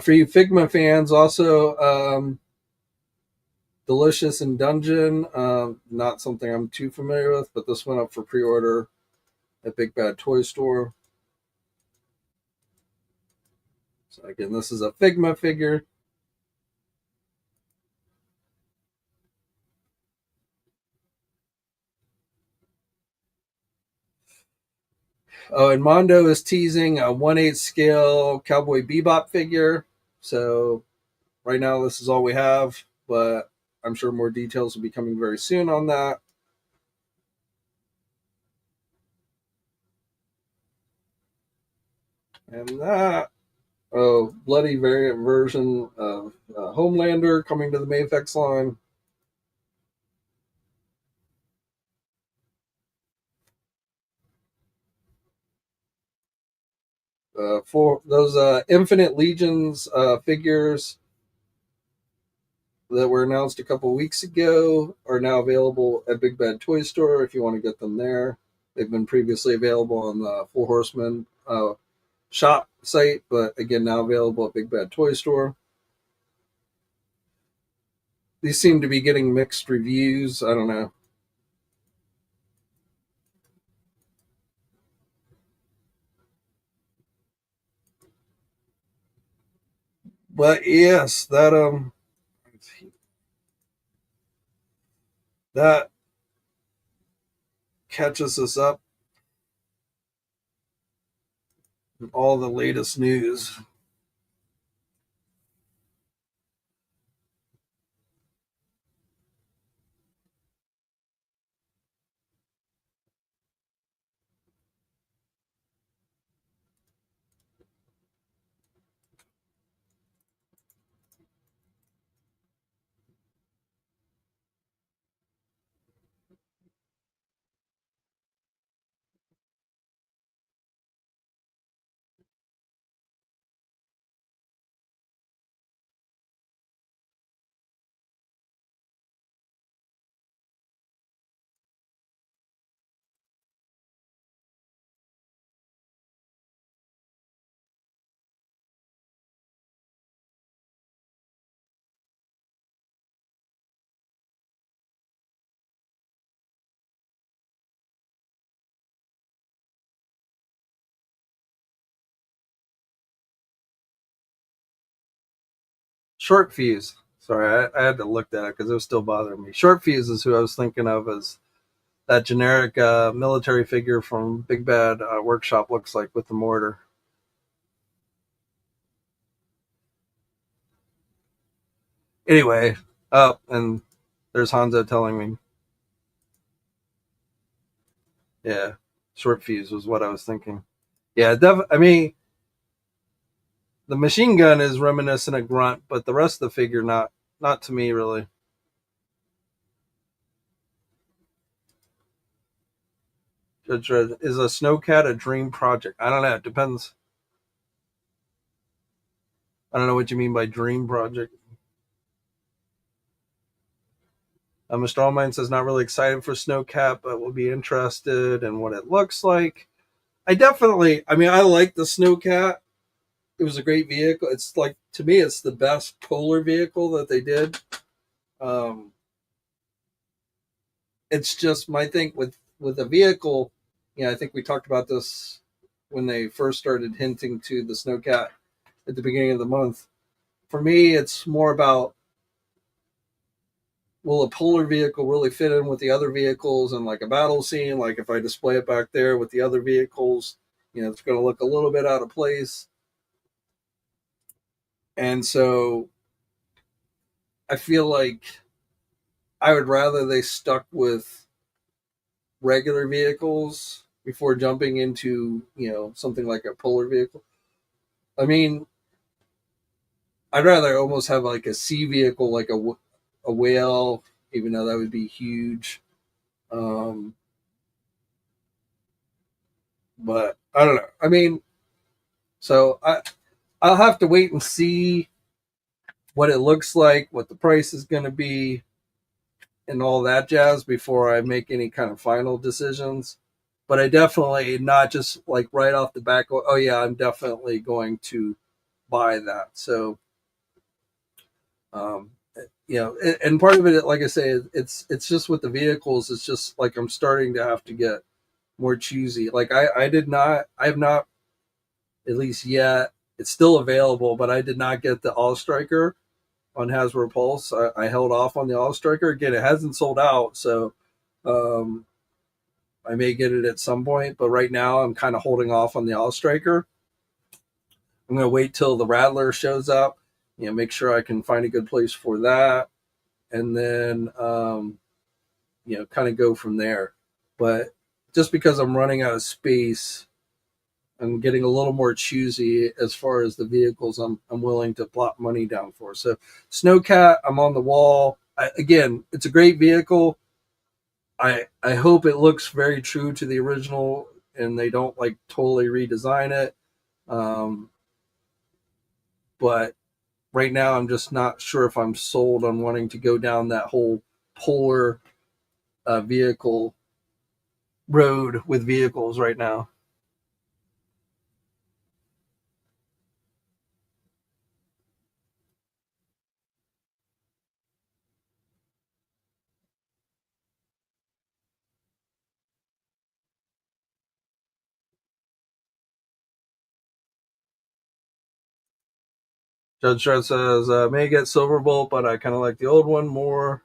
S1: For you Figma fans, also Delicious and Dungeon, not something I'm too familiar with, but this went up for pre-order at Big Bad Toy Store. So again, this is a Figma figure. Oh, and Mondo is teasing a 1/8 scale Cowboy Bebop figure. So right now, this is all we have, but I'm sure more details will be coming very soon on that. And that, bloody variant version of Homelander coming to the Mafex line. For those Infinite Legions figures that were announced a couple weeks ago are now available at Big Bad Toy Store if you want to get them there. They've been previously available on the Four Horsemen shop site, but again, now available at Big Bad Toy Store. These seem to be getting mixed reviews. I don't know. But yes, that catches us up in all the latest news. Short Fuse. Sorry, I had to look at it because it was still bothering me. Short Fuse is who I was thinking of as that generic military figure from Big Bad Workshop looks like with the mortar. Anyway, and there's Hanzo telling me, yeah, Short Fuse was what I was thinking. Yeah, I mean, the machine gun is reminiscent of Grunt, but the rest of the figure not to me really. Judge Dredd, is a Snowcat a dream project? I don't know. It depends. I don't know what you mean by dream project. Mr. Allman says not really excited for Snowcat, but will be interested in what it looks like. I mean, I like the Snowcat. It was a great vehicle. It's like, to me, it's the best polar vehicle that they did. Um, it's just my thing with a vehicle. I think we talked about this when they first started hinting to the Snowcat at the beginning of the month. For me, it's more about, will a polar vehicle really fit in with the other vehicles and like a battle scene? Like if I display it back there with the other vehicles, it's going to look a little bit out of place. And so I feel like I would rather they stuck with regular vehicles before jumping into, something like a polar vehicle. I mean, I'd rather almost have like a sea vehicle, like a whale, even though that would be huge. Um, but I don't know. I mean, so I'll have to wait and see what it looks like, what the price is going to be, and all that jazz before I make any kind of final decisions. But I definitely not just like right off the back. Oh yeah, I'm definitely going to buy that. So, um, and part of it, like I say, it's just with the vehicles. It's just like I'm starting to have to get more choosy. Like I have not, at least yet. It's still available, but I did not get the All Striker on Hasbro Pulse. I held off on the All Striker. Again, it hasn't sold out, so um, I may get it at some point. But right now, I'm kind of holding off on the All Striker. I'm going to wait till the Rattler shows up. Make sure I can find a good place for that, and then kind of go from there. But just because I'm running out of space, I'm getting a little more choosy as far as the vehicles I'm willing to plop money down for. So Snowcat, I'm on the wall. Again, it's a great vehicle. I hope it looks very true to the original and they don't like totally redesign it. But right now, I'm just not sure if I'm sold on wanting to go down that whole polar vehicle road with vehicles right now. Judge Dredd says, may get Silverbolt, but I kind of like the old one more.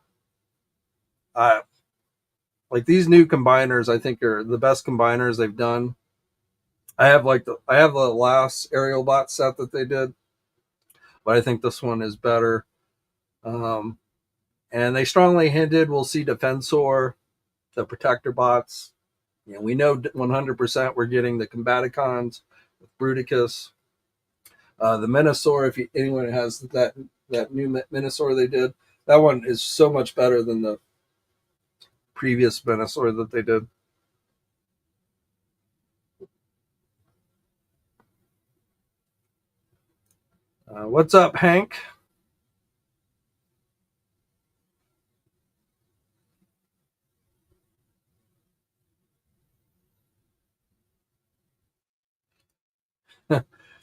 S1: I like these new combiners, I think are the best combiners they've done. I have the last aerial bot set that they did, but I think this one is better. Um, and they strongly hinted we'll see Defensor, the protector bots. We know 100% we're getting the Combaticons with Bruticus. The Minosaur, if anyone has that new Minosaur they did, that one is so much better than the previous Minosaur that they did. What's up, Hank?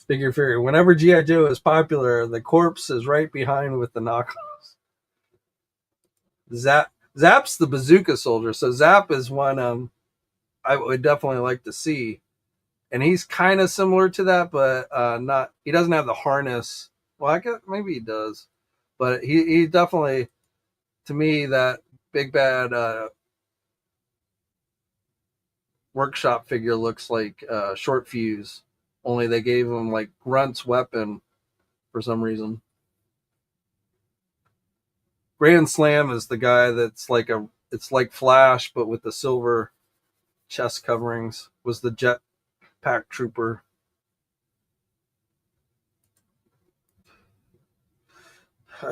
S1: Figure figure. Whenever GI Joe is popular, the corpse is right behind with the knockoffs. Zap's the bazooka soldier, so Zap is one I would definitely like to see, and he's kind of similar to that, but not. He doesn't have the harness. Well, I guess maybe he does. But he definitely, to me, that big bad workshop figure looks like Short Fuse. Only they gave him like Grunt's weapon for some reason. Grand Slam is the guy that's like it's like Flash but with the silver chest coverings. Was the Jetpack Trooper.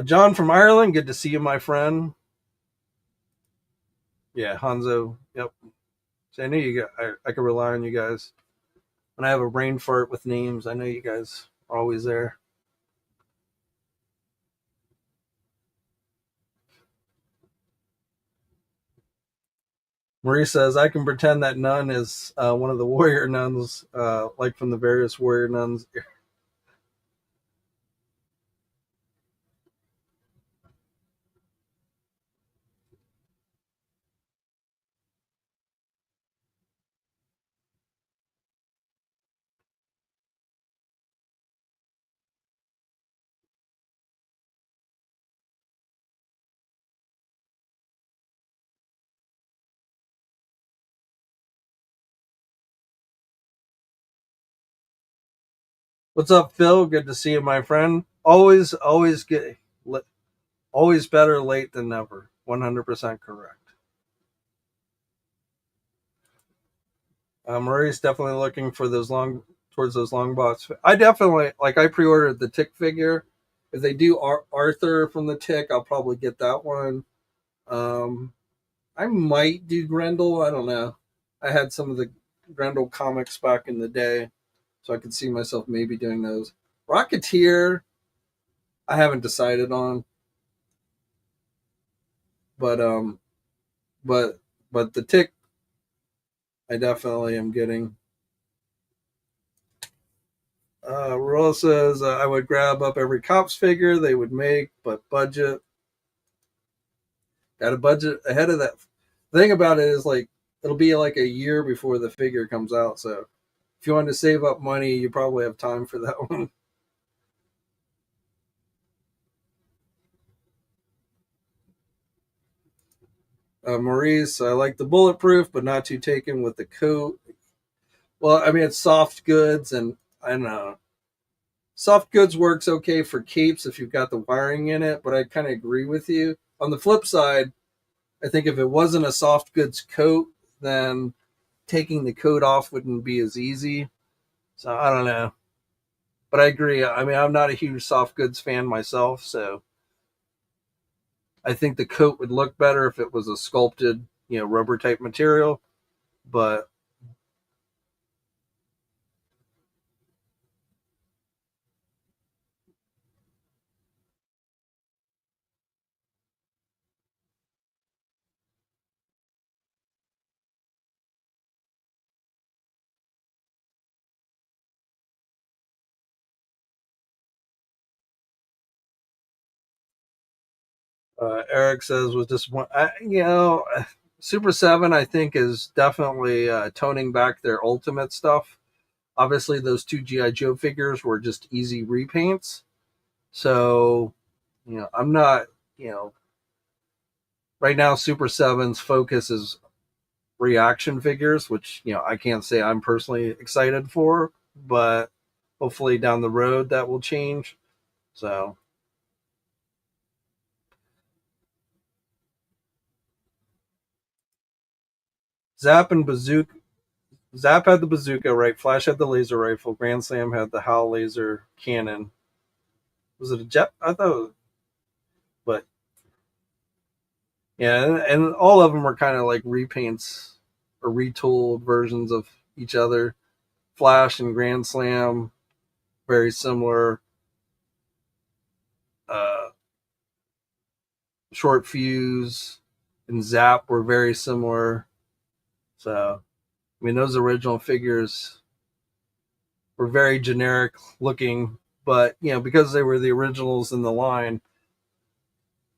S1: John from Ireland, good to see you, my friend. Yeah, Hanzo. Yep. So I knew you got. I could rely on you guys. When I have a brain fart with names, I know you guys are always there. Marie says, I can pretend that nun is one of the warrior nuns, like from the various warrior nuns. What's up, Phil? Good to see you, my friend. Always get, always better late than never. 100% correct. Marie's definitely looking for those towards those long box. I definitely like. I pre-ordered the Tick figure. If they do Arthur from the Tick, I'll probably get that one. Um, I might do Grendel. I don't know. I had some of the Grendel comics back in the day, so I could see myself maybe doing those. Rocketeer, I haven't decided on, but but the Tick, I definitely am getting. Royal says I would grab up every cops figure they would make, but budget. Got a budget ahead of that. The thing about it is like it'll be like a year before the figure comes out, so if you want to save up money, you probably have time for that one. Maurice, I like the bulletproof, but not too taken with the coat. Well, I mean, it's soft goods, and I don't know. Soft goods works okay for capes if you've got the wiring in it, but I kind of agree with you. On the flip side, I think if it wasn't a soft goods coat, then taking the coat off wouldn't be as easy. So I don't know. But I agree. I mean, I'm not a huge soft goods fan myself, so I think the coat would look better if it was a sculpted, rubber type material. But Eric says was disappointed. Super 7, I think, is definitely toning back their ultimate stuff. Obviously, those two G.I. Joe figures were just easy repaints. So, I'm not, you know, right now, Super 7's focus is reaction figures, which, I can't say I'm personally excited for, but hopefully down the road that will change. So, Zap and Bazooka. Zap had the bazooka, right? Flash had the laser rifle. Grand Slam had the Howl laser cannon. Was it a jet? I thought, but yeah, and all of them were kind of like repaints or retooled versions of each other. Flash and Grand Slam, very similar. Uh, Short Fuse and Zap were very similar. So, I mean, those original figures were very generic looking, but because they were the originals in the line,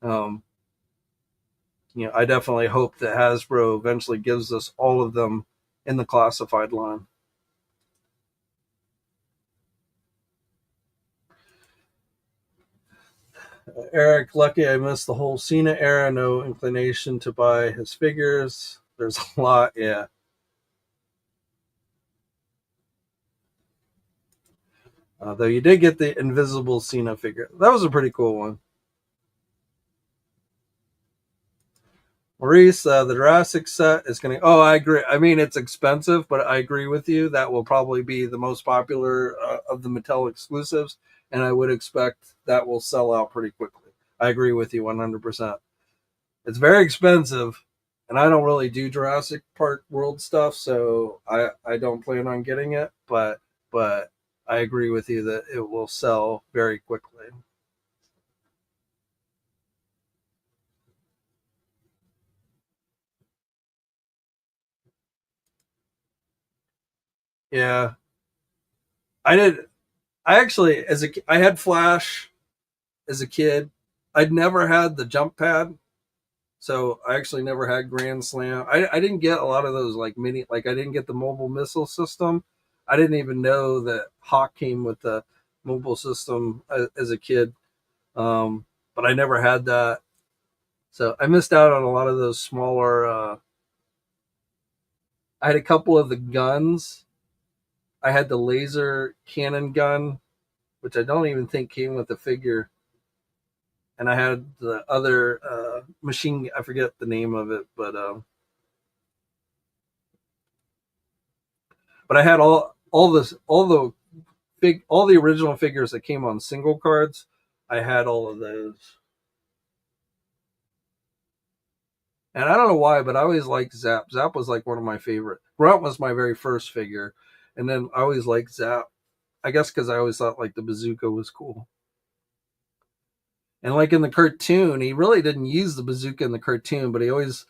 S1: um, I definitely hope that Hasbro eventually gives us all of them in the classified line. Eric, lucky I missed the whole Cena era. No inclination to buy his figures. There's a lot, yeah. Though you did get the Invisible Cena figure. That was a pretty cool one. Maurice, the Jurassic set is going to. Oh, I agree. I mean, it's expensive, but I agree with you. That will probably be the most popular of the Mattel exclusives, and I would expect that will sell out pretty quickly. I agree with you 100%. It's very expensive, and I don't really do Jurassic Park World stuff, so I don't plan on getting it. But I agree with you that it will sell very quickly. Yeah, I did. I actually, I had Flash as a kid. I'd never had the jump pad, so I actually never had Grand Slam. I didn't get a lot of those like mini, like I didn't get the mobile missile system. I didn't even know that Hawk came with the mobile system as a kid, but I never had that. So I missed out on a lot of those smaller. I had a couple of the guns. I had the laser cannon gun, which I don't even think came with the figure, and I had the other machine. I forget the name of it, but I had all the original figures that came on single cards. I had all of those, and I don't know why, but I always liked Zap. Zap was like one of my favorite. Grunt was my very first figure, and then I always liked Zap. I guess because I always thought like the bazooka was cool. And like in the cartoon, he really didn't use the bazooka in the cartoon, but he always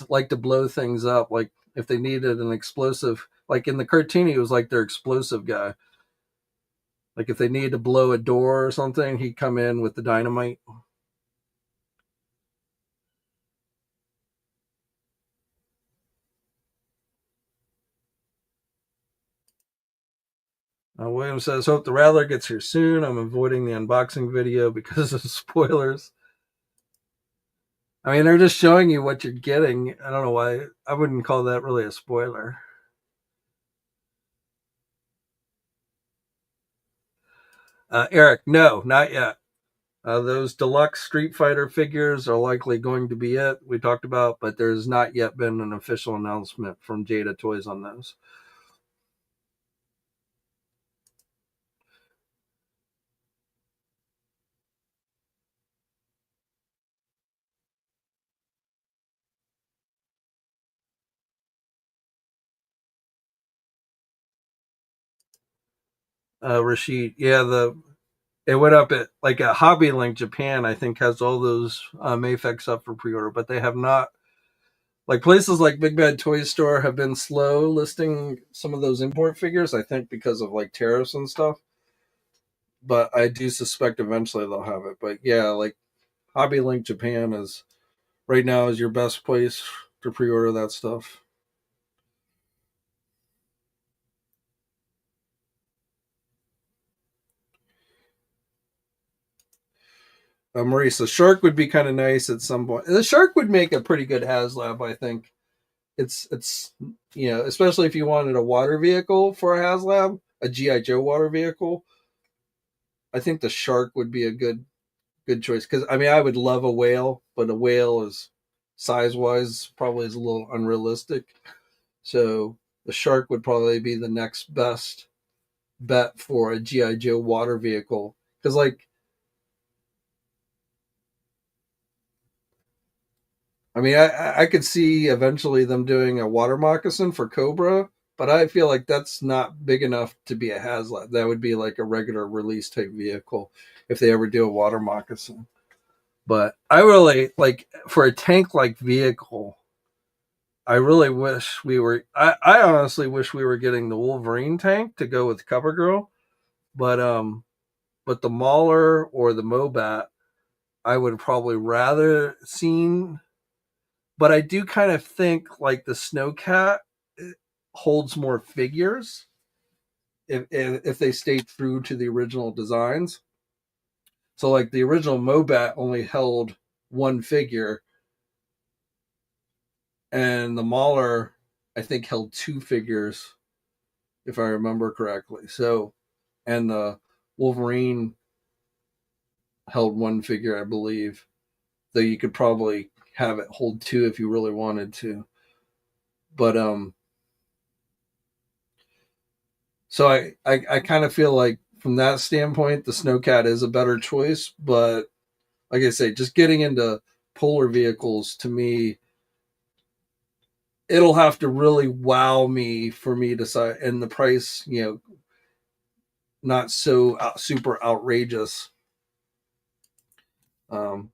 S1: liked to blow things up. Like if they needed an explosive, like in the cartoon, he was like their explosive guy. Like if they needed to blow a door or something, he'd come in with the dynamite. William says, "Hope the Rattler gets here soon. I'm avoiding the unboxing video because of spoilers." I mean, they're just showing you what you're getting. I don't know why. I wouldn't call that really a spoiler. Eric, no, not yet. Those deluxe Street Fighter figures are likely going to be it we talked about, but there's not yet been an official announcement from Jada Toys on those. Rashid, yeah, the it went up at like a Hobby Link Japan. I think has all those Mayfex up for pre-order, but they have not. Like places like Big Bad Toy Store have been slow listing some of those import figures. I think because of like tariffs and stuff. But I do suspect eventually they'll have it. But yeah, like Hobby Link Japan is right now is your best place to pre-order that stuff. Maurice, the shark would be kind of nice at some point. The shark would make a pretty good Haslab, I think. It's especially if you wanted a water vehicle for a Haslab, a GI Joe water vehicle. I think the shark would be a good choice because I mean I would love a whale, but a whale is size wise probably is a little unrealistic. So the shark would probably be the next best bet for a GI Joe water vehicle because like I mean, I could see eventually them doing a water moccasin for Cobra, but I feel like that's not big enough to be a Haslab. That would be like a regular release type vehicle if they ever do a water moccasin. But I really like for a tank like vehicle. I really wish we were. I honestly wish we were getting the Wolverine tank to go with CoverGirl, but but the Mauler or the Mobat, I would probably rather seen, but I do kind of think like the Snowcat holds more figures if they stay true to the original designs. So like the original Mobat only held one figure, and the Mauler I think held two figures, if I remember correctly. So, and the Wolverine held one figure, I believe. Though you could probably have it hold two if you really wanted to. But so I kind of feel like from that standpoint, the Snowcat is a better choice. But like I say, just getting into polar vehicles to me, it'll have to really wow me for me to decide, and the price, not so super outrageous. Um,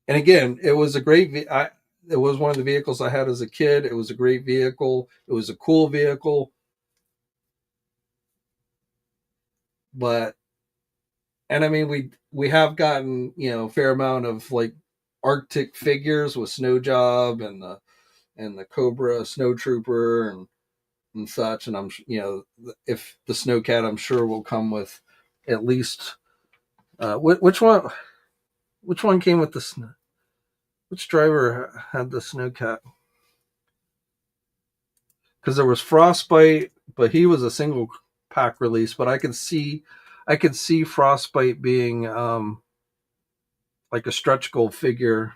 S1: and again, it was a great. It was one of the vehicles I had as a kid. It was a great vehicle. It was a cool vehicle, but and I mean we have gotten a fair amount of like Arctic figures with Snow Job and the Cobra Snow Trooper and such. And I'm if the Snowcat, I'm sure will come with at least which one came with the snow? Which driver had the Snowcat? Because there was Frostbite, but he was a single pack release. But I could see Frostbite being like a stretch goal figure.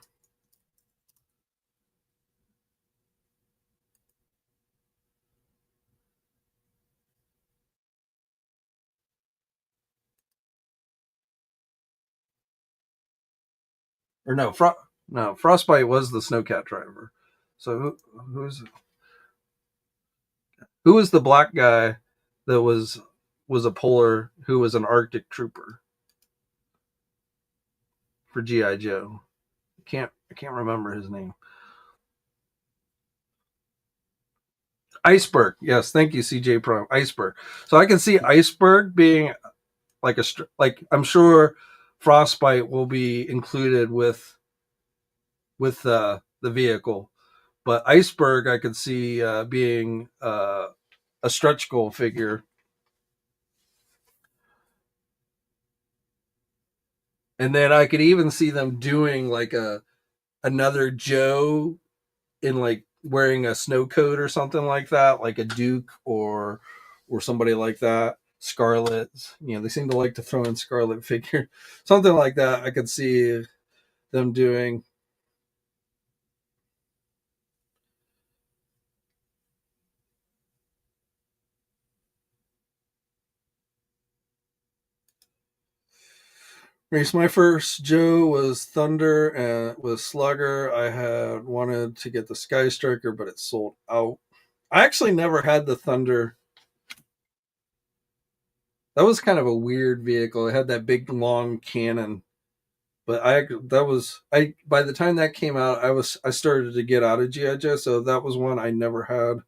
S1: Or no, Frostbite was the Snowcat driver. So who was the black guy that was a polar who was an Arctic trooper for GI Joe? I can't remember his name. Iceberg. Yes, thank you, CJ Prime. Iceberg. So I can see Iceberg being like I'm sure Frostbite will be included with the vehicle, but Iceberg I could see being a stretch goal figure. And then I could even see them doing like another Joe in like wearing a snow coat or something like that, like a Duke or somebody like that. Scarlet, they seem to like to throw in Scarlet figure, something like that. I could see them doing. My first Joe was Thunder and with Slugger. I had wanted to get the Sky Striker, but it sold out. I actually never had the Thunder. That was kind of a weird vehicle. It had that big long cannon. But I by the time that came out, I started to get out of GI Joe, so that was one I never had.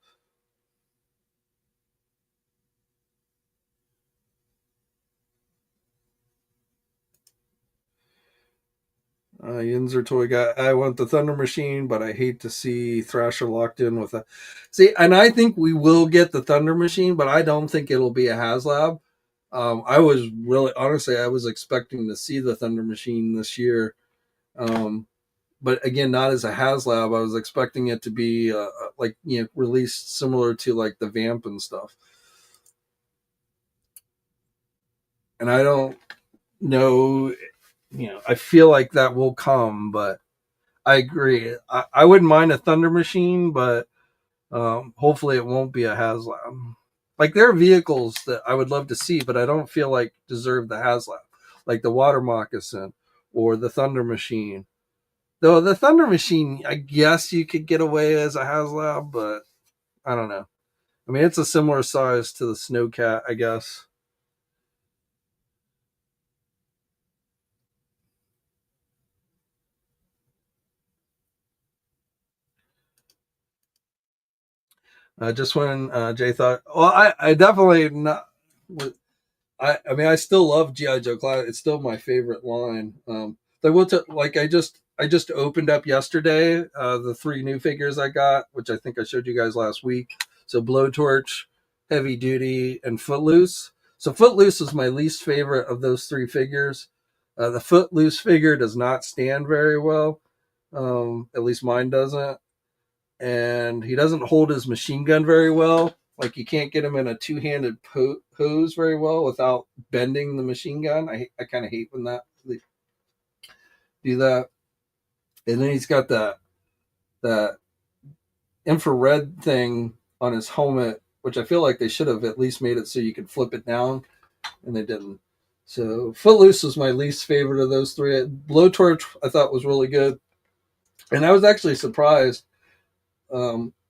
S1: Yinzer toy guy. I want the Thunder Machine, but I hate to see Thrasher locked in with a. See, and I think we will get the Thunder Machine, but I don't think it'll be a Haslab. I was really, honestly, I was expecting to see the Thunder Machine this year, but again, not as a Haslab. I was expecting it to be like released similar to like the Vamp and stuff. And I don't know, I feel like that will come, but I agree. I wouldn't mind a Thunder Machine, but hopefully it won't be a Haslab. Like there are vehicles that I would love to see, but I don't feel like deserve the Haslab, like the Water Moccasin or the Thunder Machine. Though the Thunder Machine, I guess you could get away as a Haslab, but I don't know. I mean, it's a similar size to the Snowcat, I guess. Just when Jay thought, well, I definitely not. I mean, I still love GI Joe Classic. It's still my favorite line. Like I just opened up yesterday the three new figures I got, which I think I showed you guys last week. So Blowtorch, Heavy Duty, and Footloose. So Footloose is my least favorite of those three figures. The Footloose figure does not stand very well. At least mine doesn't. And he doesn't hold his machine gun very well. Like, you can't get him in a two-handed pose very well without bending the machine gun. I kind of hate when they do that. And then he's got that infrared thing on his helmet, which I feel like they should have at least made it so you could flip it down, and they didn't. So Footloose was my least favorite of those three. Blowtorch I thought was really good, and I was actually surprised.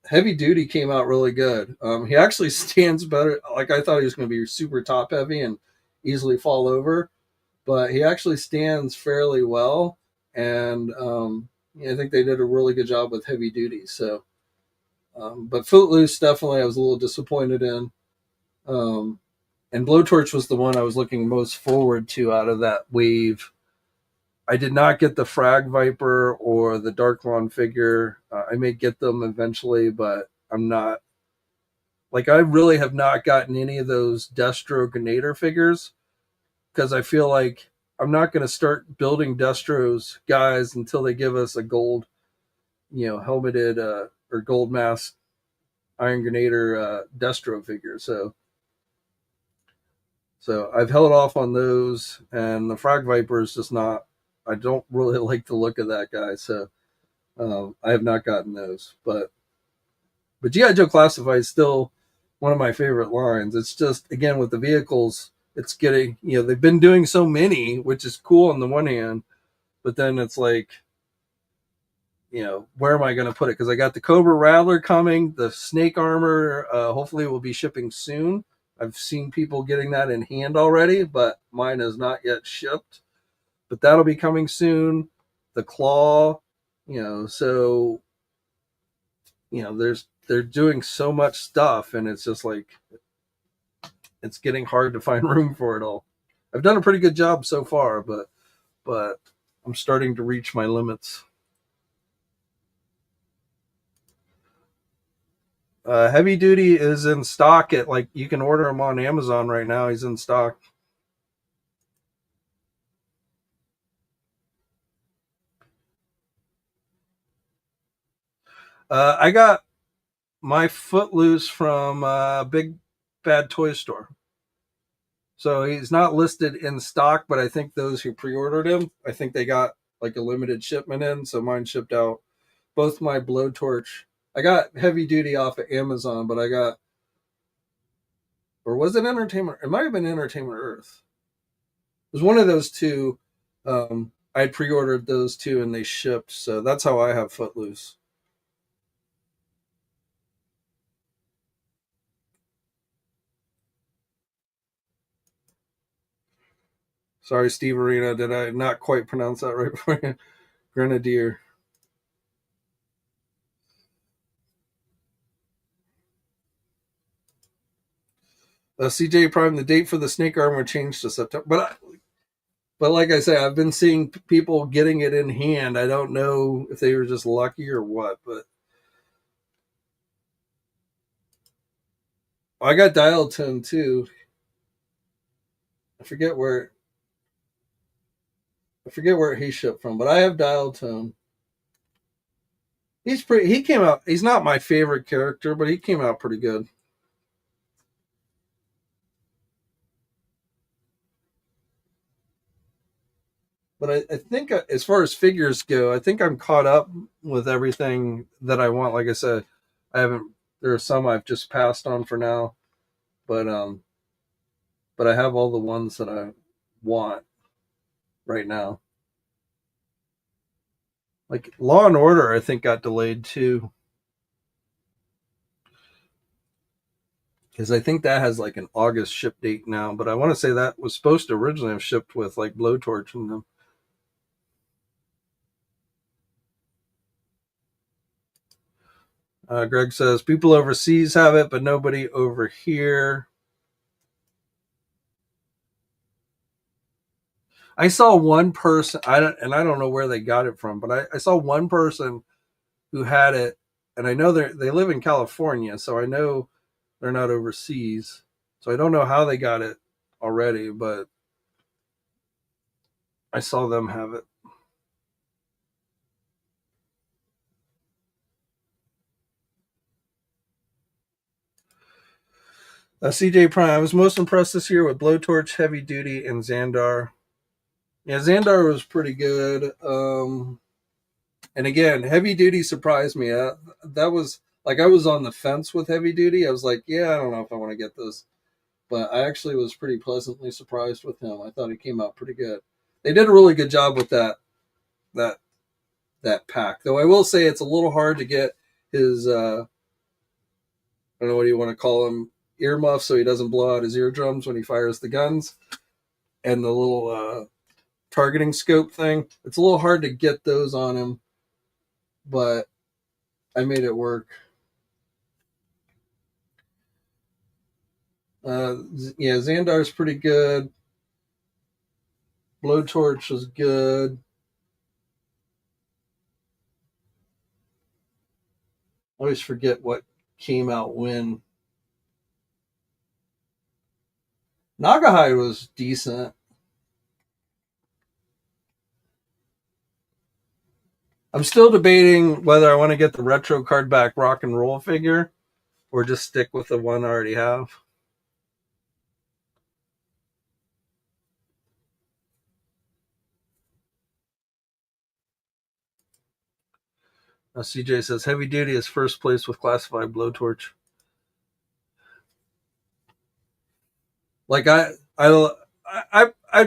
S1: Heavy Duty came out really good. He actually stands better. Like, I thought he was going to be super top heavy and easily fall over, but he actually stands fairly well. And I think they did a really good job with Heavy Duty. So, but Footloose definitely I was a little disappointed in. And Blowtorch was the one I was looking most forward to out of that wave. I did not get the Frag Viper or the Dark Lawn figure. I may get them eventually, but I'm not. Like, I really have not gotten any of those Destro Grenader figures because I feel like I'm not going to start building Destro's guys until they give us a gold, helmeted or gold mask Iron Grenader Destro figure. So I've held off on those, and the Frag Viper is just not. I don't really like the look of that guy, so I have not gotten those. But G.I. Joe Classified is still one of my favorite lines. It's just, again, with the vehicles, it's getting, they've been doing so many, which is cool on the one hand, but then it's like, where am I going to put it? Because I got the Cobra Rattler coming, the Snake Armor, hopefully will be shipping soon. I've seen people getting that in hand already, but mine is not yet shipped. But that'll be coming soon. The Claw, so they're doing so much stuff, and it's just like it's getting hard to find room for it all. I've done a pretty good job so far, but I'm starting to reach my limits. Heavy Duty is in stock at, like, you can order him on Amazon right now. He's in stock. I got my Footloose from Big Bad Toy Store. So he's not listed in stock, but I think those who pre-ordered him, I think they got like a limited shipment in. So mine shipped out. Both my Blowtorch. I got Heavy Duty off of Amazon, but I got, or was it Entertainment? It might have been Entertainment Earth. It was one of those two. I had pre-ordered those two and they shipped. So that's how I have Footloose. Sorry, Steve Arena. Did I not quite pronounce that right for you? Grenadier. CJ Prime, the date for the Snake Armor changed to September. But like I say, I've been seeing people getting it in hand. I don't know if they were just lucky or what, but I got Dial Tone too. I forget where he shipped from, but I have Dial Tone. He came out. He's not my favorite character, but he came out pretty good. But I think as far as figures go, I think I'm caught up with everything that I want. Like I said, I haven't. There are some I've just passed on for now, but I have all the ones that I want right now. Like Law and Order, I think got delayed too, because I think that has like an August ship date now. But I want to say that was supposed to originally have shipped with like Blowtorch and them. Greg says people overseas have it, but nobody over here. I saw one person. I don't know where they got it from, but I saw one person who had it, and I know they live in California, so I know they're not overseas. So I don't know how they got it already, but I saw them have it. CJ Prime. I was most impressed this year with Blowtorch, Heavy Duty, and Xandar. Yeah, Xandar was pretty good. And again, Heavy Duty surprised me. That was like I was on the fence with Heavy Duty. I was like, yeah, I don't know if I want to get this, but I actually was pretty pleasantly surprised with him. I thought he came out pretty good. They did a really good job with that that pack. Though I will say it's a little hard to get his I don't know what you want to call him, earmuffs so he doesn't blow out his eardrums when he fires the guns, and the little targeting scope thing. It's a little hard to get those on him, but I made it work. Yeah, Xandar's pretty good. Blowtorch was good. I always forget what came out when. Nagahide was decent. I'm still debating whether I want to get the retro card back rock and roll figure or just stick with the one I already have. CJ says Heavy Duty is first place with classified Blowtorch. Like I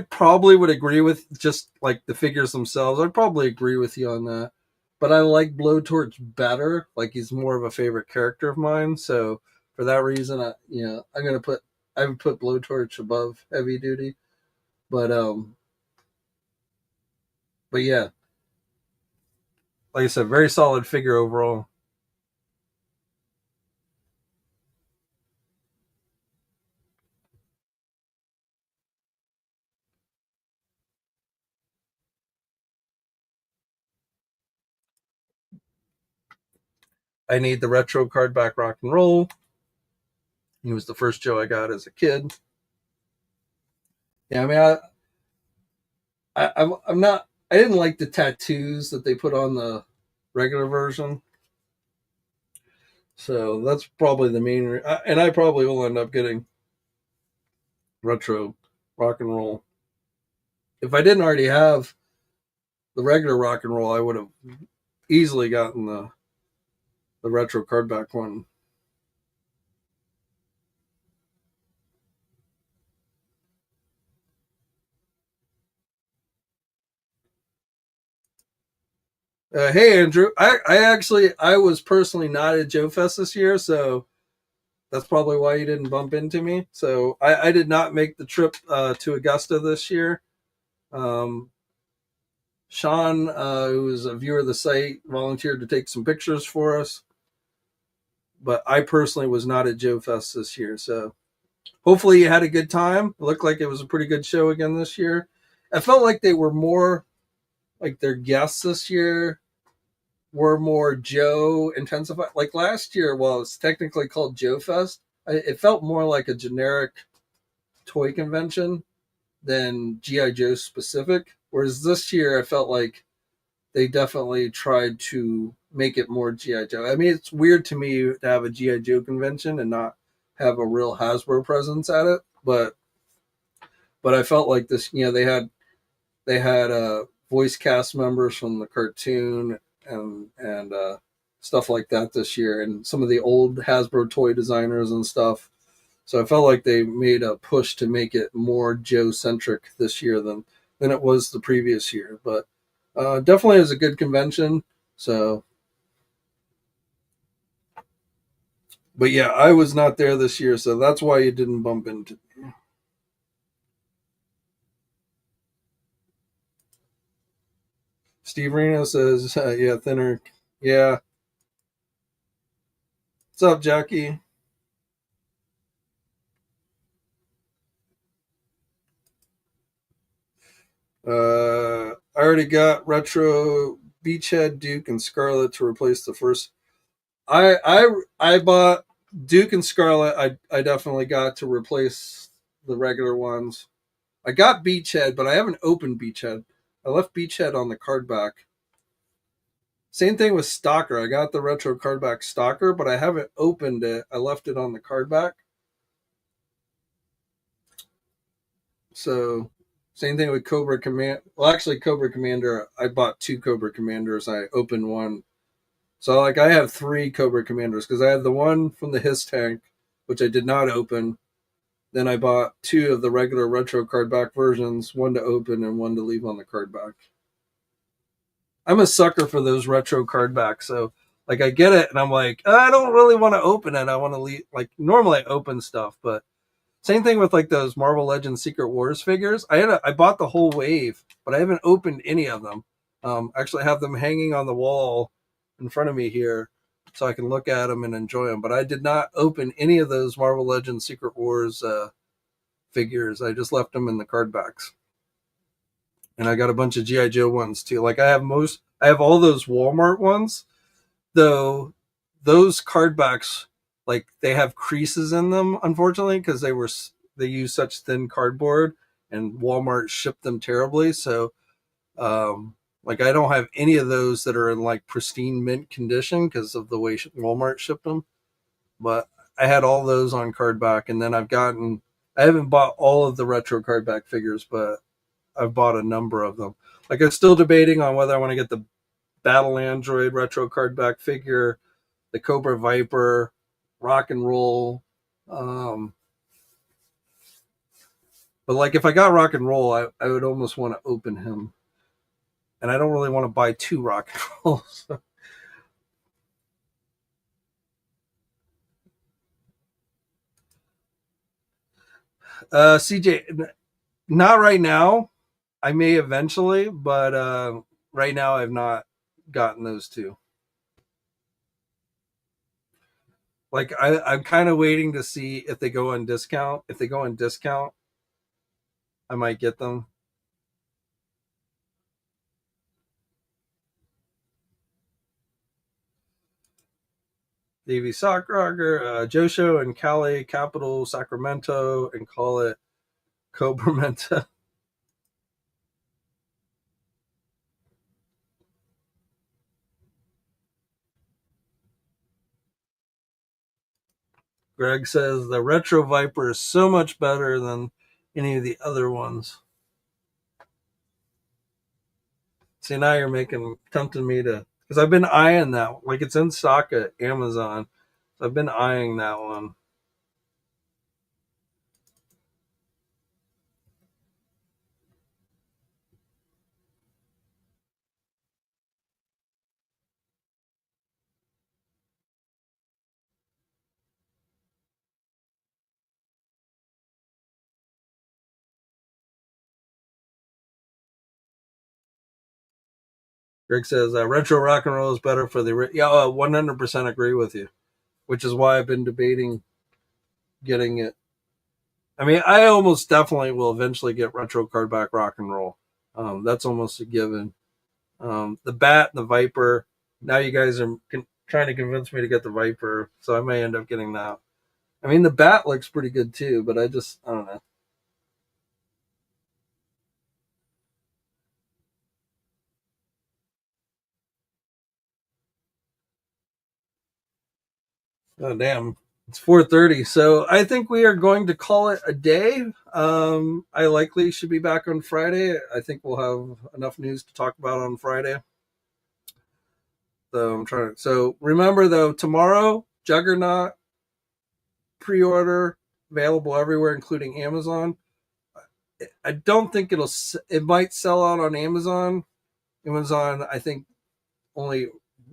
S1: probably would agree with just like the figures themselves. I'd probably agree with you on that. But I like Blowtorch better. Like he's more of a favorite character of mine. So for that reason, I would put Blowtorch above Heavy Duty. But but yeah, like I said, very solid figure overall. I need the retro card back rock and roll. He was the first Joe I got as a kid. Yeah, I mean, I'm not. I didn't like the tattoos that they put on the regular version, so that's probably the main. And I probably will end up getting retro rock and roll. If I didn't already have the regular rock and roll, I would have easily gotten the retro cardback one. Hey Andrew, I was personally not at Joe Fest this year, so that's probably why you didn't bump into me. So I did not make the trip to Augusta this year. Um, Sean, who is a viewer of the site, volunteered to take some pictures for us, but I personally was not at Joe Fest this year. So hopefully you had a good time. It looked like it was a pretty good show again this year. I felt like they were more like their guests this year were more Joe intensified. Like last year, while it's technically called Joe Fest, it felt more like a generic toy convention than GI Joe specific. Whereas this year, I felt like they definitely tried to make it more GI Joe. I mean, it's weird to me to have a GI Joe convention and not have a real Hasbro presence at it, but I felt like this. You know, they had voice cast members from the cartoon and stuff like that this year, and some of the old Hasbro toy designers and stuff. So I felt like they made a push to make it more Joe centric this year than it was the previous year. But definitely is a good convention. So, but yeah, I was not there this year, so that's why you didn't bump into me. Steve Reno says, yeah, thinner. Yeah. What's up, Jackie? I already got retro Beachhead, Duke, and Scarlet to replace the first. I bought Duke and Scarlet. I definitely got to replace the regular ones. I got Beachhead, but I haven't opened Beachhead. I left Beachhead on the card back. Same thing with Stalker. I got the retro card back Stalker, but I haven't opened it. I left it on the card back. So same thing with Cobra Command. Well, actually, Cobra Commander. I bought 2 Cobra Commanders. I opened one. So like I have 3 Cobra Commanders because I have the one from the His tank, which I did not open. Then I bought 2 of the regular retro card back versions, one to open and one to leave on the card back. I'm a sucker for those retro card backs. So like I get it and I'm like, I don't really want to open it. I want to leave. Like normally I open stuff, but same thing with like those Marvel Legends Secret Wars figures. I bought the whole wave, but I haven't opened any of them. Actually have them hanging on the wall in front of me here so I can look at them and enjoy them. But I did not open any of those Marvel Legends Secret Wars figures. I just left them in the card backs. And I got a bunch of GI Joe ones too. Like I have all those Walmart ones, though those card backs, like they have creases in them, unfortunately, because they use such thin cardboard, and Walmart shipped them terribly. So, like I don't have any of those that are in like pristine mint condition because of the way Walmart shipped them. But I had all those on card back, and then I haven't bought all of the retro card back figures, but I've bought a number of them. Like I'm still debating on whether I want to get the Battle Android retro card back figure, the Cobra Viper, Rock and Roll. But like if I got Rock and Roll, I would almost want to open him. And I don't really want to buy 2 Rock and Rolls. CJ, not right now. I may eventually, but right now I've not gotten those 2. Like I'm kind of waiting to see if they go on discount. If they go on discount, I might get them. Davey Sockrocker, Josho and Cali, Capital Sacramento, and call it Cobramenta. Greg says the Retro Viper is so much better than any of the other ones. See, now you're tempting me to, because I've been eyeing that. Like it's in stock at Amazon. So I've been eyeing that one. Greg says retro rock and roll is better for the. Yeah, 100% agree with you, which is why I've been debating getting it. I mean, I almost definitely will eventually get retro card back rock and roll. That's almost a given. The Bat and the Viper. Now you guys are trying to convince me to get the Viper, so I may end up getting that. I mean, the Bat looks pretty good too, but I don't know. Oh damn, it's 4:30. So I think we are going to call it a day. I likely should be back on Friday. I think we'll have enough news to talk about on Friday. So I'm trying. So remember though, tomorrow Juggernaut pre-order available everywhere, including Amazon. I don't think it might sell out on Amazon. Amazon, I think, only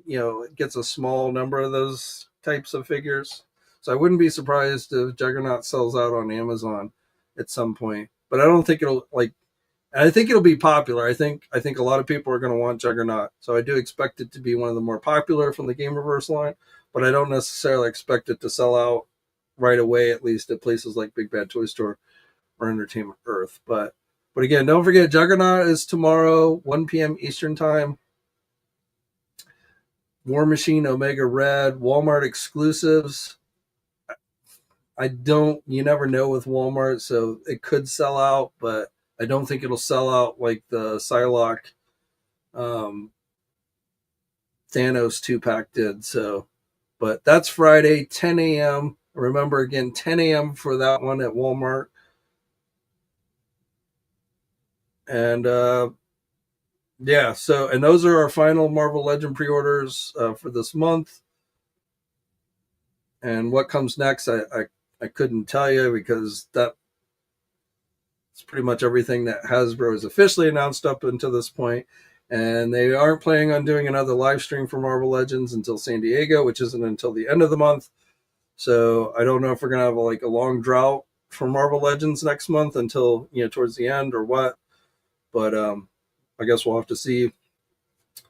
S1: it gets a small number of those types of figures. So I wouldn't be surprised if Juggernaut sells out on Amazon at some point. But I don't think it'll like. I think it'll be popular. I think a lot of people are going to want Juggernaut. So I do expect it to be one of the more popular from the Gamerverse line. But I don't necessarily expect it to sell out right away, at least at places like Big Bad Toy Store or Entertainment Earth. But again, don't forget Juggernaut is tomorrow, 1 p.m. Eastern Time. War Machine, Omega Red, Walmart exclusives. You never know with Walmart, so it could sell out, but I don't think it'll sell out like the Psylocke Thanos 2-pack did. So, but that's Friday, 10 a.m. Remember, again, 10 a.m. for that one at Walmart. And yeah, so, and those are our final Marvel Legend pre-orders for this month. And what comes next, I couldn't tell you, because that's pretty much everything that Hasbro has officially announced up until this point. And they aren't planning on doing another live stream for Marvel Legends until San Diego, which isn't until the end of the month. So I don't know if we're going to have like a long drought for Marvel Legends next month until, towards the end or what. But I guess we'll have to see.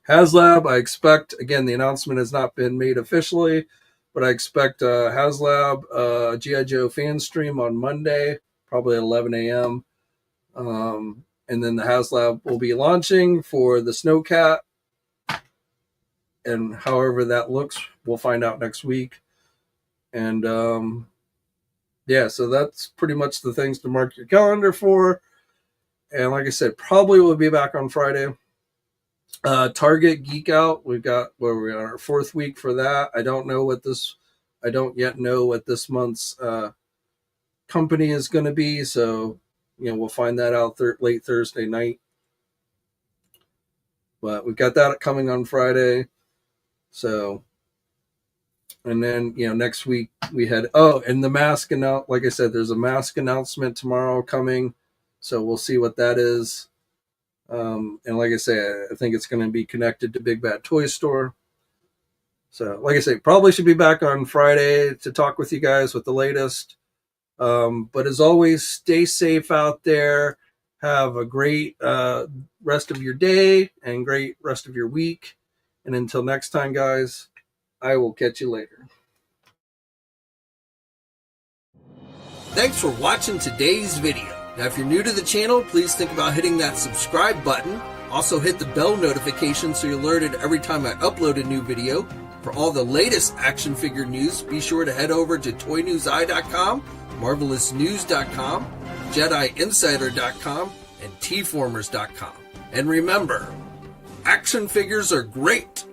S1: Haslab, I expect, again, the announcement has not been made officially, but I expect Haslab G.I. Joe fan stream on Monday, probably at 11 a.m. And then the Haslab will be launching for the Snowcat. And however that looks, we'll find out next week. And yeah, so that's pretty much the things to mark your calendar for. And like I said, probably we'll be back on Friday. Target Geek Out, we're on our 4th week for that. I don't yet know what this month's company is going to be. So, we'll find that out late Thursday night. But we've got that coming on Friday. So, and then, next week we had, and the mask like I said, there's a mask announcement tomorrow coming. So we'll see what that is. And like I say, I think it's going to be connected to Big Bad Toy Store. So like I say, probably should be back on Friday to talk with you guys with the latest. But as always, stay safe out there. Have a great rest of your day and great rest of your week. And until next time, guys, I will catch you later. Thanks for watching today's video. Now, if you're new to the channel, please think about hitting that subscribe button. Also hit the bell notification so you're alerted every time I upload a new video. For all the latest action figure news, be sure to head over to ToyNewsEye.com, MarvelousNews.com, JediInsider.com, and TFormers.com. And remember, action figures are great,